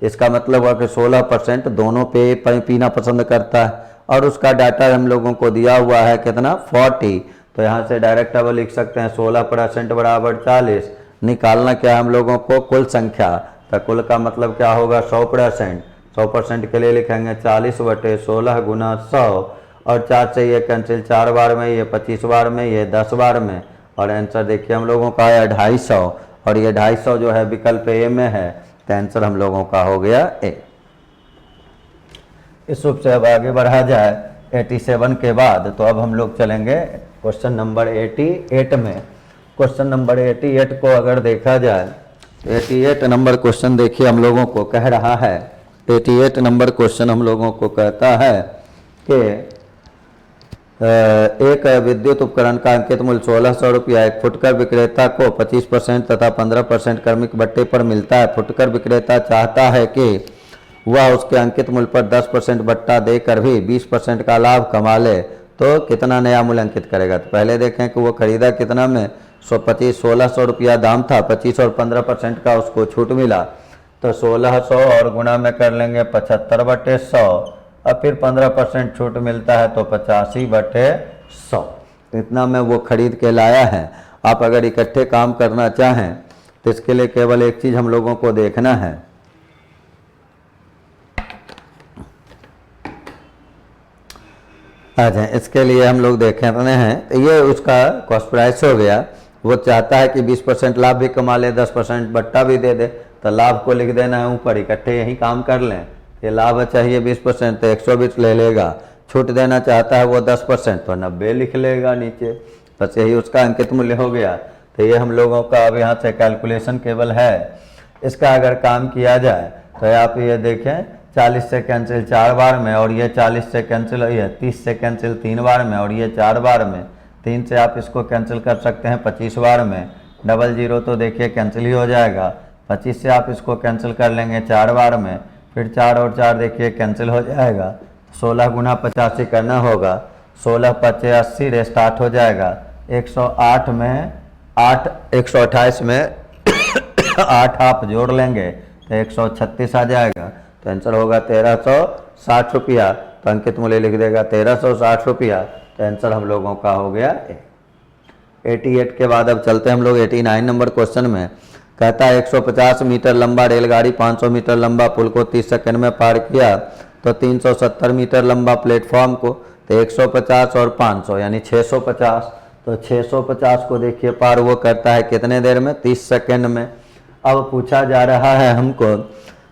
इसका मतलब हुआ कि 16% दोनों पेय पीना पसंद करता है। और उसका डाटा हम लोगों को दिया हुआ है कितना 40। तो यहाँ से डायरेक्ट अब लिख सकते हैं 16% बराबर 40। निकालना क्या हम लोगों को, कुल संख्या। तो कुल का मतलब क्या होगा 100%। 100% के लिए लिखेंगे 40 बटे 16 गुना 100, और 4 से ये कैंसिल 4 बार में, ये 25 बार में, ये 10 बार में। और आंसर देखिए हम लोगों का है 250, और ये 250 जो है विकल्प ए में है। तो आंसर हम लोगों का हो गया ए। इस रूप से अब आगे बढ़ा जाए 87 के बाद, तो अब हम लोग चलेंगे क्वेश्चन नंबर 88 में। क्वेश्चन नंबर 88 को अगर देखा जाए तो 88 नंबर क्वेश्चन देखिए हम लोगों को कह रहा है, 88 नंबर क्वेश्चन हम लोगों को कहता है कि एक विद्युत उपकरण का अंकित मूल्य 1600 रुपया एक फुटकर विक्रेता को 25% तथा 15% क्रमिक बट्टे पर मिलता है। फुटकर विक्रेता चाहता है कि वह उसके अंकित मूल्य पर 10% बट्टा देकर भी 20% का लाभ कमा ले, तो कितना नया मूल्य अंकित करेगा। तो पहले देखें कि वो खरीदा कितना में, 1600 रुपया दाम था, 25 और 15% का उसको छूट मिला। तो 1600 और गुना में कर लेंगे 75 बटे 100, और फिर 15% छूट मिलता है तो 85 बटे 100। इतना में वो खरीद के लाया है। आप अगर इकट्ठे काम करना चाहें तो इसके लिए केवल एक चीज़ हम लोगों को देखना है, अच्छा इसके लिए हम लोग देख रहे हैं। तो ये उसका कॉस्ट प्राइस हो गया। वो चाहता है कि 20% लाभ भी कमा ले, 10% बट्टा भी दे दे। तो लाभ को लिख देना है ऊपर, इकट्ठे यही काम कर लें। ये लाभ चाहिए 20% तो 120 ले लेगा। छूट देना चाहता है वो 10% तो 90 लिख लेगा नीचे। बस यही उसका अंकित मूल्य हो गया। तो ये हम लोगों का अब यहाँ से कैलकुलेशन केवल है। इसका अगर काम किया जाए तो आप ये देखें 40 से कैंसिल 4 बार में, और ये 40 से कैंसिल, ये 30 से कैंसिल 3 बार में, और ये 4 बार में। 3 से आप इसको कैंसिल कर सकते हैं 25 बार में। 00 तो देखिए कैंसिल ही हो जाएगा। 25 से आप इसको कैंसिल कर लेंगे 4 बार में। फिर 4 और 4 देखिए कैंसिल हो जाएगा, 16 गुना 85 करना होगा, 16 पचे 80 रेस्ट 8 हो जाएगा, 108 में 8 128 में 8 आप जोड़ लेंगे तो 136 आ जाएगा। तो आंसर होगा 1360 रुपया। तो अंकित मूल्य लिख देगा 1360 रुपया। तो आंसर हम लोगों का हो गया 88 के बाद अब चलते हैं हम लोग 89 नंबर क्वेश्चन में। कहता है 150 मीटर लंबा रेलगाड़ी 500 मीटर लंबा पुल को 30 सेकंड में पार किया, तो 370 मीटर लंबा प्लेटफॉर्म को तो 150 और 500 यानी 650। तो 650 को देखिए पार वो करता है कितने देर में, 30 सेकंड में। अब पूछा जा रहा है हमको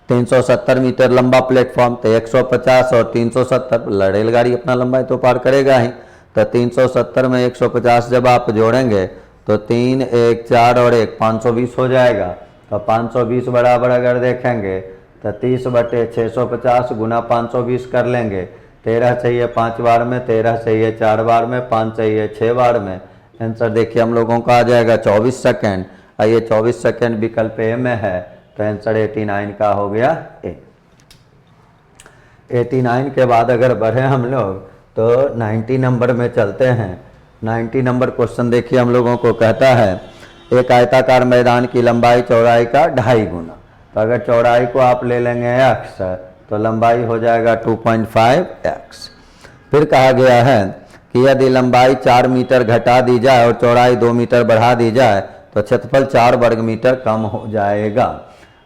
370 मीटर लंबा प्लेटफॉर्म, तो 150 और 370 रेलगाड़ी अपना लंबाई तो पार करेगा ही। तो 370 में 150 जब आप जोड़ेंगे तो 3 1 4 और 1 520 हो जाएगा। तो 520 बराबर अगर देखेंगे तो 30/650 गुना 520 कर लेंगे। 13 चाहिए 5 बार में, 13 चाहिए 4 बार में, 5 चाहिए 6 बार में। आंसर देखिए हम लोगों का आ जाएगा 24 सेकेंड। ये 24 सेकेंड विकल्प ए में है। तो आंसर 89 का हो गया ए। 89 के बाद अगर बढ़े हम लोग तो 90 नंबर में चलते हैं। 90 नंबर क्वेश्चन देखिए हम लोगों को कहता है एक आयताकार मैदान की लंबाई चौड़ाई का 2.5 गुना। तो अगर चौड़ाई को आप ले लेंगे x तो लंबाई हो जाएगा 2.5x। फिर कहा गया है कि यदि लंबाई 4 मीटर घटा दी जाए और चौड़ाई 2 मीटर बढ़ा दी जाए तो क्षेत्रफल 4 वर्ग मीटर कम हो जाएगा।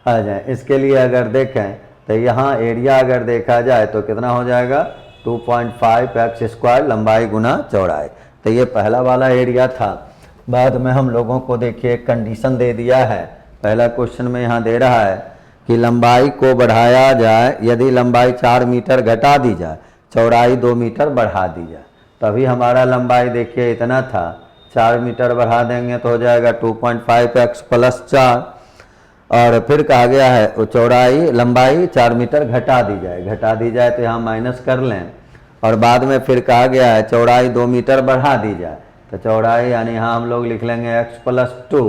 आ जाए इसके लिए अगर देखें तो यहाँ एरिया अगर देखा जाए तो कितना हो जाएगा 2.5x² लंबाई गुना चौड़ाई। तो ये पहला वाला एरिया था। बाद में हम लोगों को देखिए एक कंडीशन दे दिया है। पहला क्वेश्चन में यहाँ दे रहा है कि लंबाई को बढ़ाया जाए, यदि लंबाई 4 मीटर घटा दी जाए चौड़ाई 2 मीटर बढ़ा दी जाए। तभी हमारा लंबाई देखिए इतना था, 4 मीटर बढ़ा देंगे तो हो जाएगा 2.5x + 4। और फिर कहा गया है चौड़ाई लंबाई 4 मीटर घटा दी जाए तो यहाँ माइनस कर लें। और बाद में फिर कहा गया है चौड़ाई 2 मीटर बढ़ा दी जाए, तो चौड़ाई यानी यहाँ हम लोग लिख लेंगे x + 2।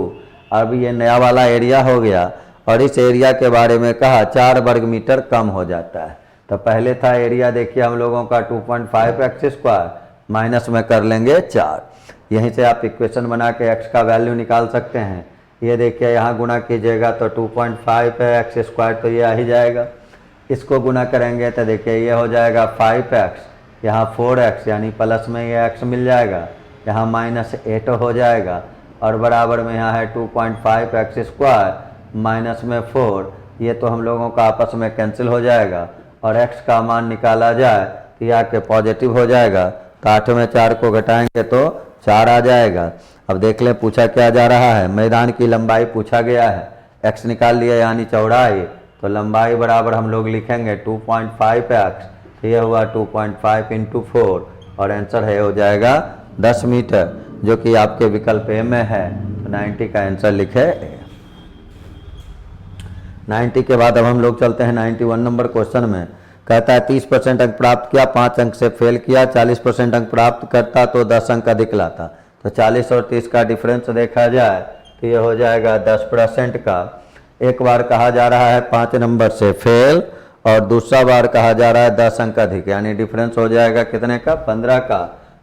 अब ये नया वाला एरिया हो गया और इस एरिया के बारे में कहा 4 वर्ग मीटर कम हो जाता है। तो पहले था एरिया देखिए हम लोगों का 2.5x² माइनस में कर लेंगे 4। यहीं से आप इक्वेशन बना के x का वैल्यू निकाल सकते हैं। ये देखिए यहाँ गुना कीजिएगा तो 2.5x² तो ये आ ही जाएगा। इसको गुना करेंगे तो देखिए ये हो जाएगा 5x, यहाँ 4x यानी प्लस में ये x मिल जाएगा, यहाँ -8 हो जाएगा और बराबर में यहाँ है 2.5x² माइनस में 4। ये तो हम लोगों का आपस में कैंसिल हो जाएगा और x का मान निकाला जाए तो यह के पॉजिटिव हो जाएगा। तो 8 में 4 को घटाएंगे तो 4 आ जाएगा। अब देख लें पूछा क्या जा रहा है, मैदान की लंबाई पूछा गया है, x निकाल लिया यानी चौड़ाई, तो लंबाई बराबर हम लोग लिखेंगे 2.5x। तो यह हुआ 2.5 × 4 और आंसर है हो जाएगा 10 मीटर, जो कि आपके विकल्प ए में है। तो 90 का आंसर लिखे। 90 के बाद अब हम लोग चलते हैं 91 नंबर क्वेश्चन में। कहता है 30% अंक प्राप्त किया, 5 अंक से फेल किया, 40% अंक प्राप्त करता तो 10 अंक अधिक लाता। तो 40 और 30 का डिफरेंस देखा जाए तो ये हो जाएगा 10% का। एक बार कहा जा रहा है 5 नंबर से फेल और दूसरा बार कहा जा रहा है 10 अंक अधिक, यानी डिफरेंस हो जाएगा कितने का, 15 का।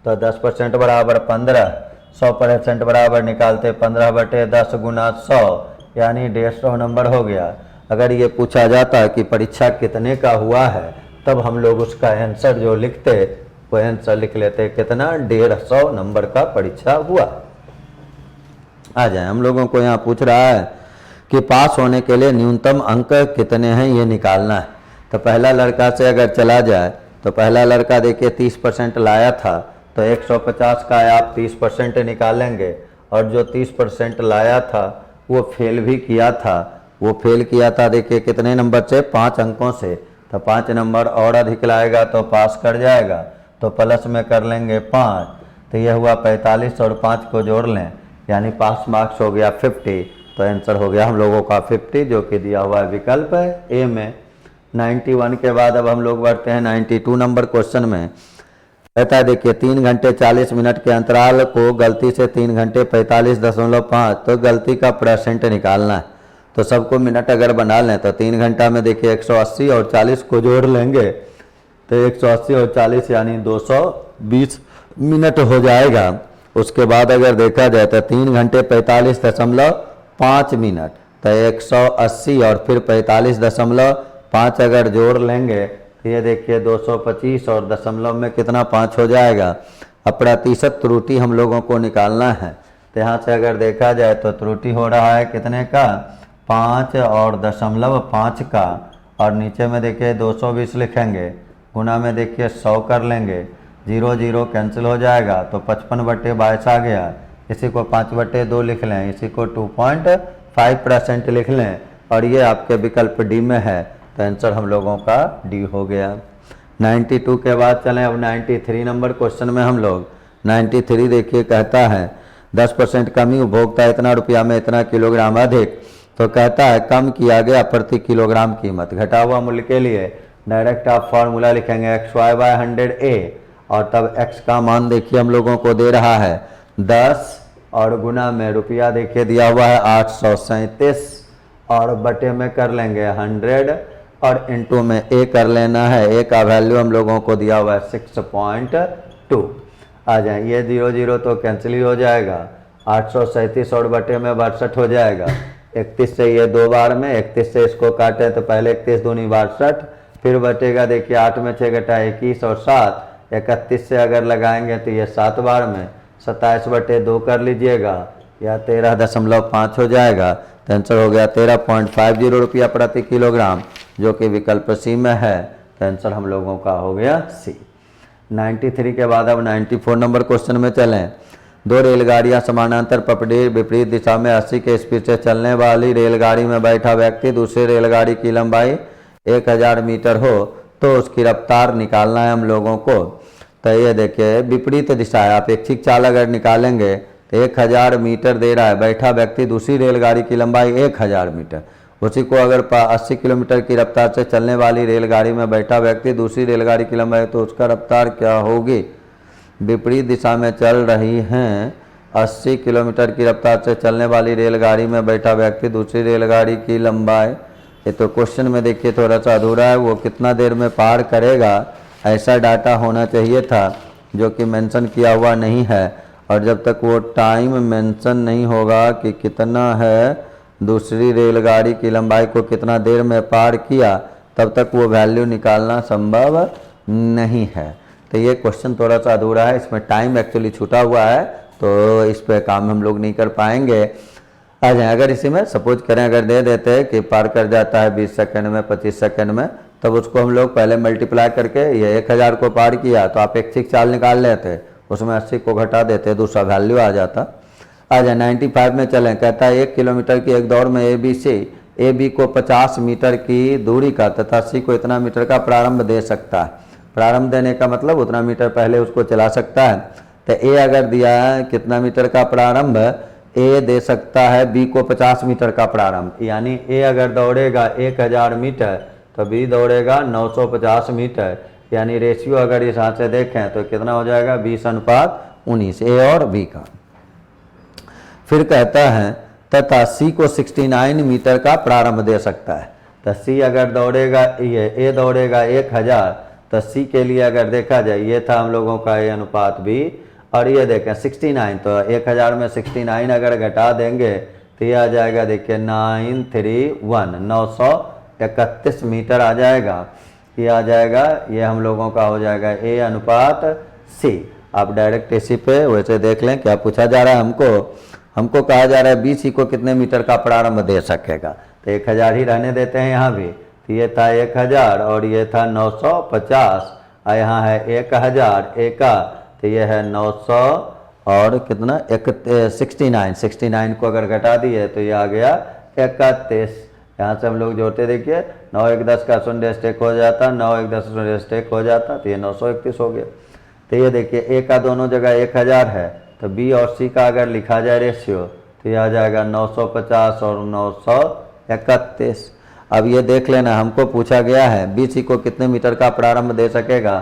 तो 10% बराबर 15, 100% बराबर निकालते 15/10 गुना 100 यानी 150 नंबर हो गया। अगर ये पूछा जाता कि परीक्षा कितने का हुआ है तब हम लोग उसका आंसर जो लिखते वो आंसर लिख लेते कितना, 150 नंबर का परीक्षा हुआ। आ जाए हम लोगों को यहाँ पूछ रहा है कि पास होने के लिए न्यूनतम अंक कितने हैं ये निकालना है। तो पहला लड़का से अगर चला जाए तो पहला लड़का देखिए 30% लाया था, तो 150 का आप 30% निकालेंगे और जो 30% लाया था वो फेल भी किया था। वो फेल किया था देखिए कितने नंबर से, 5 अंकों से। तो 5 नंबर और अधिक लाएगा तो पास कर जाएगा। तो प्लस में कर लेंगे 5, तो यह हुआ 45 और 5 को जोड़ लें यानी पास मार्क्स हो गया 50। तो आंसर हो गया हम लोगों का 50, जो कि दिया हुआ विकल्प है ए में। 91 के बाद अब हम लोग बढ़ते हैं 92 नंबर क्वेश्चन में। कहता है देखिए 3 घंटे 40 मिनट के अंतराल को गलती से 3 घंटे 45.5, तो गलती का % निकालना है। तो सबको मिनट अगर बना लें तो 3 घंटा में देखिए 180 और 40 को जोड़ लेंगे तो 180 और 40 यानी 220 मिनट हो जाएगा। उसके बाद अगर देखा जाए तो 3 घंटे 45.5 मिनट, तो 180 और फिर 45.5 अगर जोड़ लेंगे तो ये देखिए 225 और दशमलव में कितना 5 हो जाएगा। अब प्रतिशत त्रुटि हम लोगों को निकालना है, तो यहाँ से अगर देखा जाए तो त्रुटि हो रहा है कितने का, 5 और दशमलव 5 का, और नीचे में देखिए 220 लिखेंगे, गुना में देखिए 100 कर लेंगे, 0 0 कैंसिल हो जाएगा तो 55/22 आ गया। इसी को 5/2 लिख लें, इसी को 2.5% लिख लें, और ये आपके विकल्प डी में है, तो आंसर हम लोगों का डी हो गया। 92 के बाद चलें अब 93 नंबर क्वेश्चन में हम लोग। 93 देखिए कहता है 10% कमी, उपभोक्ता इतना रुपया में इतना किलोग्राम अधिक, तो कहता है कम किया गया प्रति किलोग्राम कीमत। घटा हुआ मूल्य के लिए डायरेक्ट आप फॉर्मूला लिखेंगे XY/100A, और तब x का मान देखिए हम लोगों को दे रहा है 10, और गुना में रुपया देखिए दिया हुआ है 837, और बटे में कर लेंगे 100, और इंटू में a कर लेना है। a का वैल्यू हम लोगों को दिया हुआ है 6.2। आ जाए, ये 0 0 तो कैंसिल ही हो जाएगा, 837 और बटे में 62 हो जाएगा। 31 से ये 2 बार में, 31 से इसको काटे तो पहले 31 दूनी 62, फिर बटेगा देखिए 8 में 6 घटा 21 और 7, 31 से अगर लगाएंगे तो ये 7 बार में 27/2 कर लीजिएगा, या 13.5 हो जाएगा। तो आंसर हो गया 13.50 रुपया प्रति किलोग्राम, जो कि विकल्प सी में है। तो आंसर हम लोगों का हो गया सी। 93 के बाद अब 94 नंबर क्वेश्चन में चलें। 2 रेलगाड़ियां समानांतर पटरी विपरीत दिशा में 80 के स्पीड से चलने वाली रेलगाड़ी में बैठा व्यक्ति दूसरी रेलगाड़ी की लंबाई 1000 मीटर हो तो उसकी रफ्तार निकालना है हम लोगों को। तो ये देखिए विपरीत दिशा है, अपेक्षित चाल अगर निकालेंगे तो 1000 मीटर दे रहा है, बैठा व्यक्ति दूसरी रेलगाड़ी की लंबाई 1000 मीटर, उसी को अगर 80 किलोमीटर की रफ्तार से चलने वाली रेलगाड़ी में बैठा व्यक्ति दूसरी रेलगाड़ी की लंबाई, तो उसका रफ्तार क्या होगी। विपरीत दिशा में चल रही हैं 80 किलोमीटर की रफ्तार से चलने वाली रेलगाड़ी में बैठा व्यक्ति दूसरी रेलगाड़ी की लंबाई, ये तो क्वेश्चन में देखिए थोड़ा सा अधूरा है, वो कितना देर में पार करेगा ऐसा डाटा होना चाहिए था, जो कि मेंशन किया हुआ नहीं है। और जब तक वो टाइम मेंशन नहीं होगा कि कितना है दूसरी रेलगाड़ी की लंबाई को कितना देर में पार किया, तब तक वो वैल्यू निकालना संभव नहीं है। तो ये क्वेश्चन थोड़ा सा अधूरा है, इसमें टाइम एक्चुअली छूटा हुआ है, तो इस पे काम हम लोग नहीं कर पाएंगे। आ जाए, अगर इसी में सपोज करें अगर दे देते हैं कि पार कर जाता है 20 सेकंड में, 25 सेकंड में, तब उसको हम लोग पहले मल्टीप्लाई करके ये 1000 को पार किया तो अपेक्षित चाल निकाल लेते, उसमें 80 को घटा देते, दूसरा वैल्यू आ जाता। आ जाए 95 में चलें। कहता है 1 किलोमीटर की एक दौड़ में ए बी को 50 मीटर की दूरी का तथा सी को इतना मीटर का प्रारंभ दे सकता है। प्रारंभ देने का मतलब उतना मीटर पहले उसको चला सकता है। तो ए अगर दिया है कितना मीटर का प्रारंभ, ए दे सकता है बी को 50 मीटर का प्रारंभ, यानी ए अगर दौड़ेगा 1000 मीटर तो बी दौड़ेगा 950 मीटर, यानी रेशियो अगर इस हाथ से देखें तो कितना हो जाएगा 20:19 ए और बी का। फिर कहता है तथा सी को 69 मीटर का प्रारंभ दे सकता है। तो सी अगर दौड़ेगा, ये ए दौड़ेगा 1000, तो सी के लिए अगर देखा जाए ये था हम लोगों का ए अनुपात बी, और ये देखें 69, तो 1000 में 69 अगर घटा देंगे तो ये आ जाएगा देखिए 931 मीटर आ जाएगा। ये आ जाएगा, ये हम लोगों का हो जाएगा ए अनुपात सी। आप डायरेक्ट इसी पे वैसे देख लें क्या पूछा जा रहा है हमको कहा जा रहा है बी सी को कितने मीटर का प्रारंभ दे सकेगा, तो 1000 ही रहने देते हैं यहाँ भी। तो ये था 1000 और ये था 950, और यहाँ है 1000 ए का, तो ये है 900 और कितना 69 को अगर घटा दिए तो ये आ गया 31। यहाँ से हम लोग जोड़ते देखिए 9 1 10 का 0 स्टेक हो जाता, 9 1 10 0 स्टेक हो जाता, तो ये 931 हो गया। तो ये देखिए ए का दोनों जगह 1000 है, तो बी और सी का अगर लिखा जाए रेशियो तो ये आ जाएगा 950 और 931। अब ये देख लेना, हमको पूछा गया है बी सी को कितने मीटर का प्रारंभ दे सकेगा।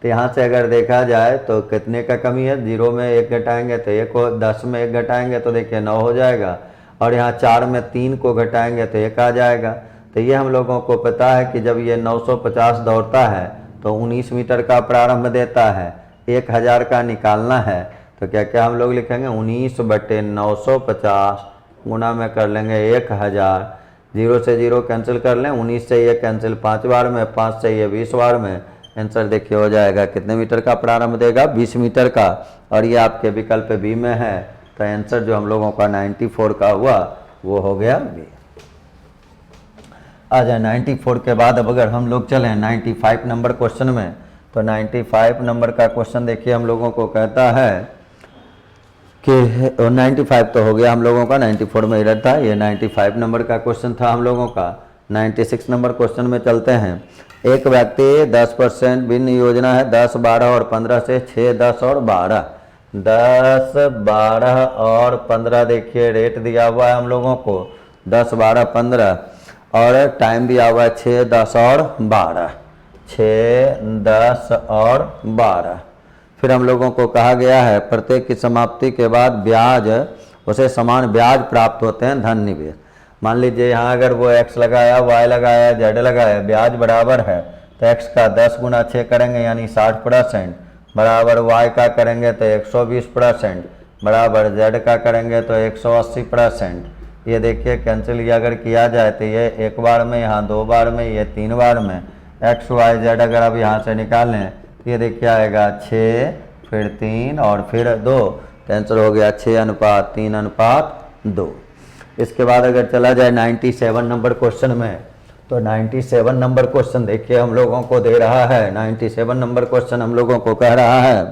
तो यहाँ से अगर देखा जाए तो कितने का कमी है, 0 में 1 घटाएंगे तो 1 हो, 10 में 1 घटाएंगे तो देखिए 9 हो जाएगा, और यहाँ 4 में 3 को घटाएंगे तो 1 आ जाएगा। तो ये हम लोगों को पता है कि जब ये 950 दौड़ता है तो 19 मीटर का प्रारंभ देता है, 1000 का निकालना है। तो क्या क्या हम लोग लिखेंगे, 19/950 गुना में कर लेंगे 1000, 0 से 0 कैंसिल कर लें, 19 से ये कैंसिल 5 बार में, 5 से ये 20 बार में। आंसर देखिए हो जाएगा कितने मीटर का प्रारंभ देगा, 20 मीटर का। और ये आपके विकल्प बी में है। तो आंसर जो हम लोगों का 94 का हुआ वो हो गया बी। आ जाए 94 के बाद अब अगर हम लोग चलें 95 नंबर क्वेश्चन में, तो 95 नंबर का क्वेश्चन देखिए हम लोगों को कहता है कि 95 तो हो गया हम लोगों का, 94 में इधर था। ये 95 नंबर का क्वेश्चन था हम लोगों का। 96 नंबर क्वेश्चन में चलते हैं। एक व्यक्ति 10% भिन्न योजना है 10, 12 और 15 से 6, 10 और 12। 10, 12 और 15 देखिए रेट दिया हुआ है हम लोगों को, 10, 12, 15 और टाइम दिया हुआ है 6, 10 और 12, 6, 10 और 12। फिर हम लोगों को कहा गया है प्रत्येक की समाप्ति के बाद ब्याज उसे समान ब्याज प्राप्त होते हैं धन निवेश। मान लीजिए यहाँ अगर वो x लगाया, y लगाया, z लगाया, ब्याज बराबर है तो x का 10 गुना 6 करेंगे यानी 60% बराबर y का करेंगे तो 120% बराबर z का करेंगे तो 180%। ये देखिए कैंसिल ये अगर किया जाए तो ये एक बार में, यहाँ 2 बार में, ये 3 बार में। x, y, z अगर अब यहाँ से निकालें तो ये देखिए आएगा 6 फिर 3 और फिर 2। आंसर हो गया 6:3:2। इसके बाद अगर चला जाए 97 नंबर क्वेश्चन में, तो 97 नंबर क्वेश्चन देखिए हम लोगों को दे रहा है। 97 नंबर क्वेश्चन हम लोगों को कह रहा है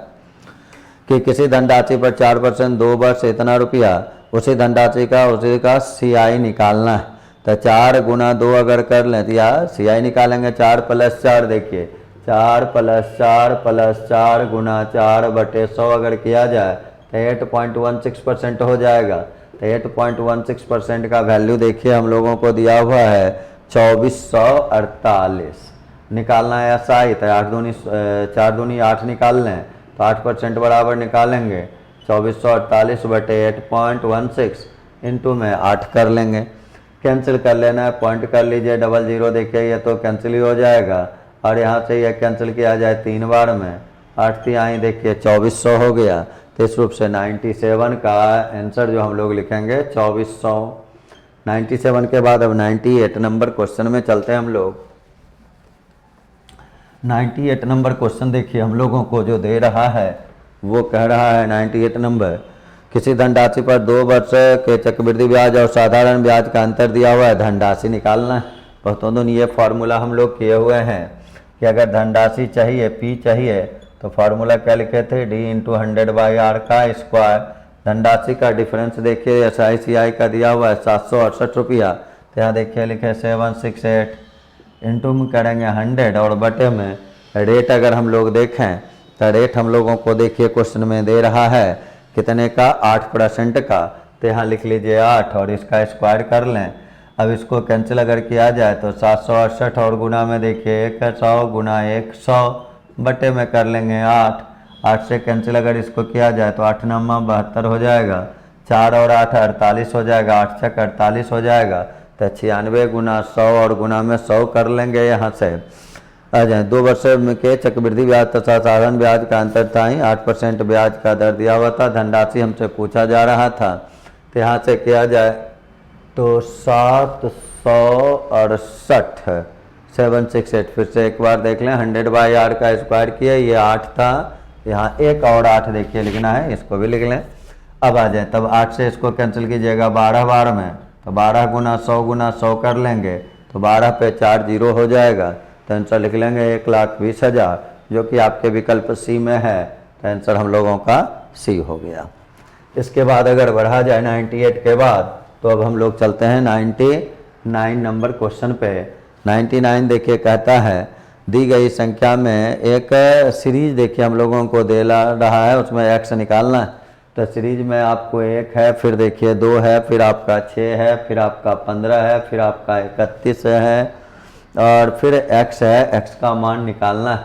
कि किसी धनराशि पर 4% 2 वर्ष इतना रुपया, उसी धनराशि का उसी का CI निकालना है। तो 4 गुना 2 अगर कर लें तो या CI निकालेंगे 4 + 4 देखिए 4 + 4 + 4 गुना 4/100 अगर किया जाए तो 8.16% हो जाएगा। तो 8.16% का वैल्यू देखिए हम लोगों को दिया हुआ है 2448। निकालना है SI तो 4 दूनी 8 निकाल लें तो 8% बराबर निकालेंगे 2448/8.16 इंटू में 8 कर लेंगे। कैंसिल कर लेना है, पॉइंट कर लीजिए, 00 देखिए ये तो कैंसिल ही हो जाएगा। और यहाँ से ये कैंसिल किया जाए 3 बार में, 8 3 आई देखिए 2400 हो गया। तो इस रूप से 97 का आंसर जो हम लोग लिखेंगे 2400। 97 के बाद अब 98 नंबर क्वेश्चन में चलते हैं हम लोग। 98 नंबर क्वेश्चन देखिए हम लोगों को जो दे रहा है वो कह रहा है 98 नंबर, किसी धनराशि पर 2 वर्ष के चक्रवृद्धि ब्याज और साधारण ब्याज का अंतर दिया हुआ है, धनराशि निकालना है। बहुतों दिन ये फार्मूला हम लोग किए हुए हैं कि अगर धनराशि चाहिए P चाहिए तो फार्मूला क्या लिखे थे, D × 100/R का स्क्वायर। धनराशि का डिफरेंस देखिए SICI का दिया हुआ है 768 रुपया। तो यहाँ देखिए लिखे 768 इंटू में करेंगे 100 और बटे में रेट अगर हम लोग देखें तो रेट हम लोगों को देखिए क्वेश्चन में दे रहा है कितने का, 8% का। तो यहाँ लिख लीजिए 8 और इसका स्क्वायर कर लें। अब इसको कैंसिल अगर किया जाए तो 768 और गुना में देखिए 100 गुना 100 बटे में कर लेंगे 8। 8 से कैंसिल अगर इसको किया जाए तो 8 9 72 हो जाएगा, 4 और 8 48 हो जाएगा, 8 6 48 हो जाएगा। तो 96 गुना 100 और गुना में 100 कर लेंगे। यहाँ से आ जाए 2 वर्ष के चक्रवृद्धि ब्याज तथा साधारण ब्याज का अंतर था ही 8% ब्याज का दर दिया हुआ था, धनराशि हमसे पूछा जा रहा था। तो यहाँ से किया जाए तो 768 768 फिर से एक बार देख लें, 100/R का स्क्वायर किया, ये 8 था, यहाँ 1 और 8 देखिए लिखना है, इसको भी लिख लें। अब आ जाए तब 8 से इसको कैंसिल कीजिएगा 12 बार में, तो 12 गुना 100 गुना 100 कर लेंगे तो 12 पे 4 0 हो जाएगा। तो आंसर लिख लेंगे 1,20,000 जो कि आपके विकल्प C में है। तो आंसर हम लोगों का C हो गया। इसके बाद अगर बढ़ा जाए 98 के बाद तो अब हम लोग चलते हैं 99 नंबर क्वेश्चन पे। 99 देखिए कहता है दी गई संख्या में एक सीरीज देखिए हम लोगों को दे रहा है, उसमें x निकालना है। तो सीरीज में आपको 1 है, फिर देखिए 2 है, फिर आपका 6 है, फिर आपका 15 है, फिर आपका 31 है और फिर x है, x का मान निकालना है।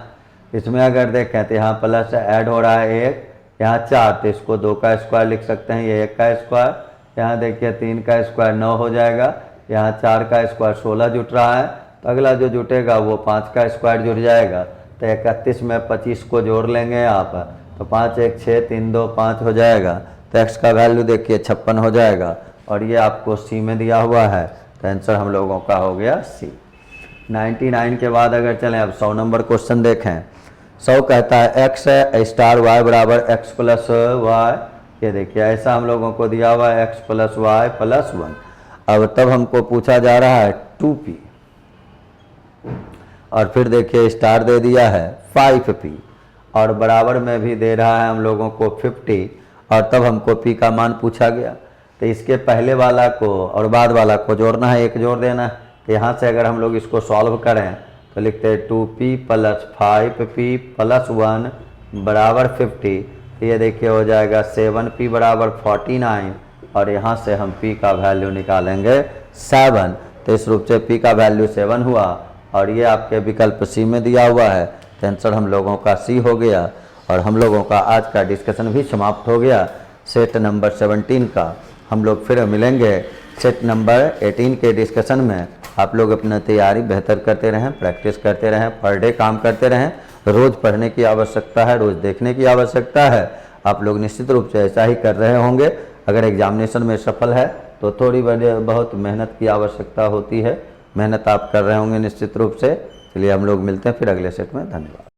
इसमें अगर देखें तो यहाँ प्लस ऐड हो रहा है 1, यहाँ 4, तो इसको 2 का स्क्वायर लिख सकते हैं, ये 1 का स्क्वायर, यहाँ देखिए 3 का स्क्वायर 9 हो जाएगा, यहाँ 4 का स्क्वायर 16 जुट रहा है, तो अगला जो जुटेगा वो 5 का स्क्वायर जुट जाएगा। तो 31 में 25 को जोड़ लेंगे आप, तो 5 1 6 3 2 5 हो जाएगा। तो x का वैल्यू देखिए 56 हो जाएगा, और ये आपको सी में दिया हुआ है, तो आंसर हम लोगों का हो गया सी। 99 के बाद अगर चलें अब 100 नंबर क्वेश्चन देखें। 100 कहता है x है स्टार y बराबर x प्लस वाई, ये देखिए ऐसा हम लोगों को दिया हुआ है x प्लस वाई प्लस 1। अब तब हमको पूछा जा रहा है 2p, और फिर देखिए स्टार दे दिया है 5p, और बराबर में भी दे रहा है हम लोगों को 50, और तब हमको p का मान पूछा गया। तो इसके पहले वाला को और बाद वाला को जोड़ना है, एक जोड़ देना है। तो यहाँ से अगर हम लोग इसको सॉल्व करें तो लिखते हैं 2p प्लस 5p प्लस 1 बराबर 50। तो ये देखिए हो जाएगा 7p बराबर 49, और यहाँ से हम p का वैल्यू निकालेंगे 7। तो इस रूप से p का वैल्यू 7 हुआ, और ये आपके विकल्प सी में दिया हुआ है, तो आंसर हम लोगों का सी हो गया। और हम लोगों का आज का डिस्कशन भी समाप्त हो गया सेट नंबर 17 का। हम लोग फिर मिलेंगे सेट नंबर 18 के डिस्कशन में। आप लोग अपना तैयारी बेहतर करते रहें, प्रैक्टिस करते रहें, पर डे काम करते रहें। रोज़ पढ़ने की आवश्यकता है, रोज़ देखने की आवश्यकता है। आप लोग निश्चित रूप से ऐसा ही कर रहे होंगे। अगर एग्जामिनेशन में सफल है तो थोड़ी बहुत मेहनत की आवश्यकता होती है, मेहनत आप कर रहे होंगे निश्चित रूप से। चलिए हम लोग मिलते हैं फिर अगले सेट में। धन्यवाद।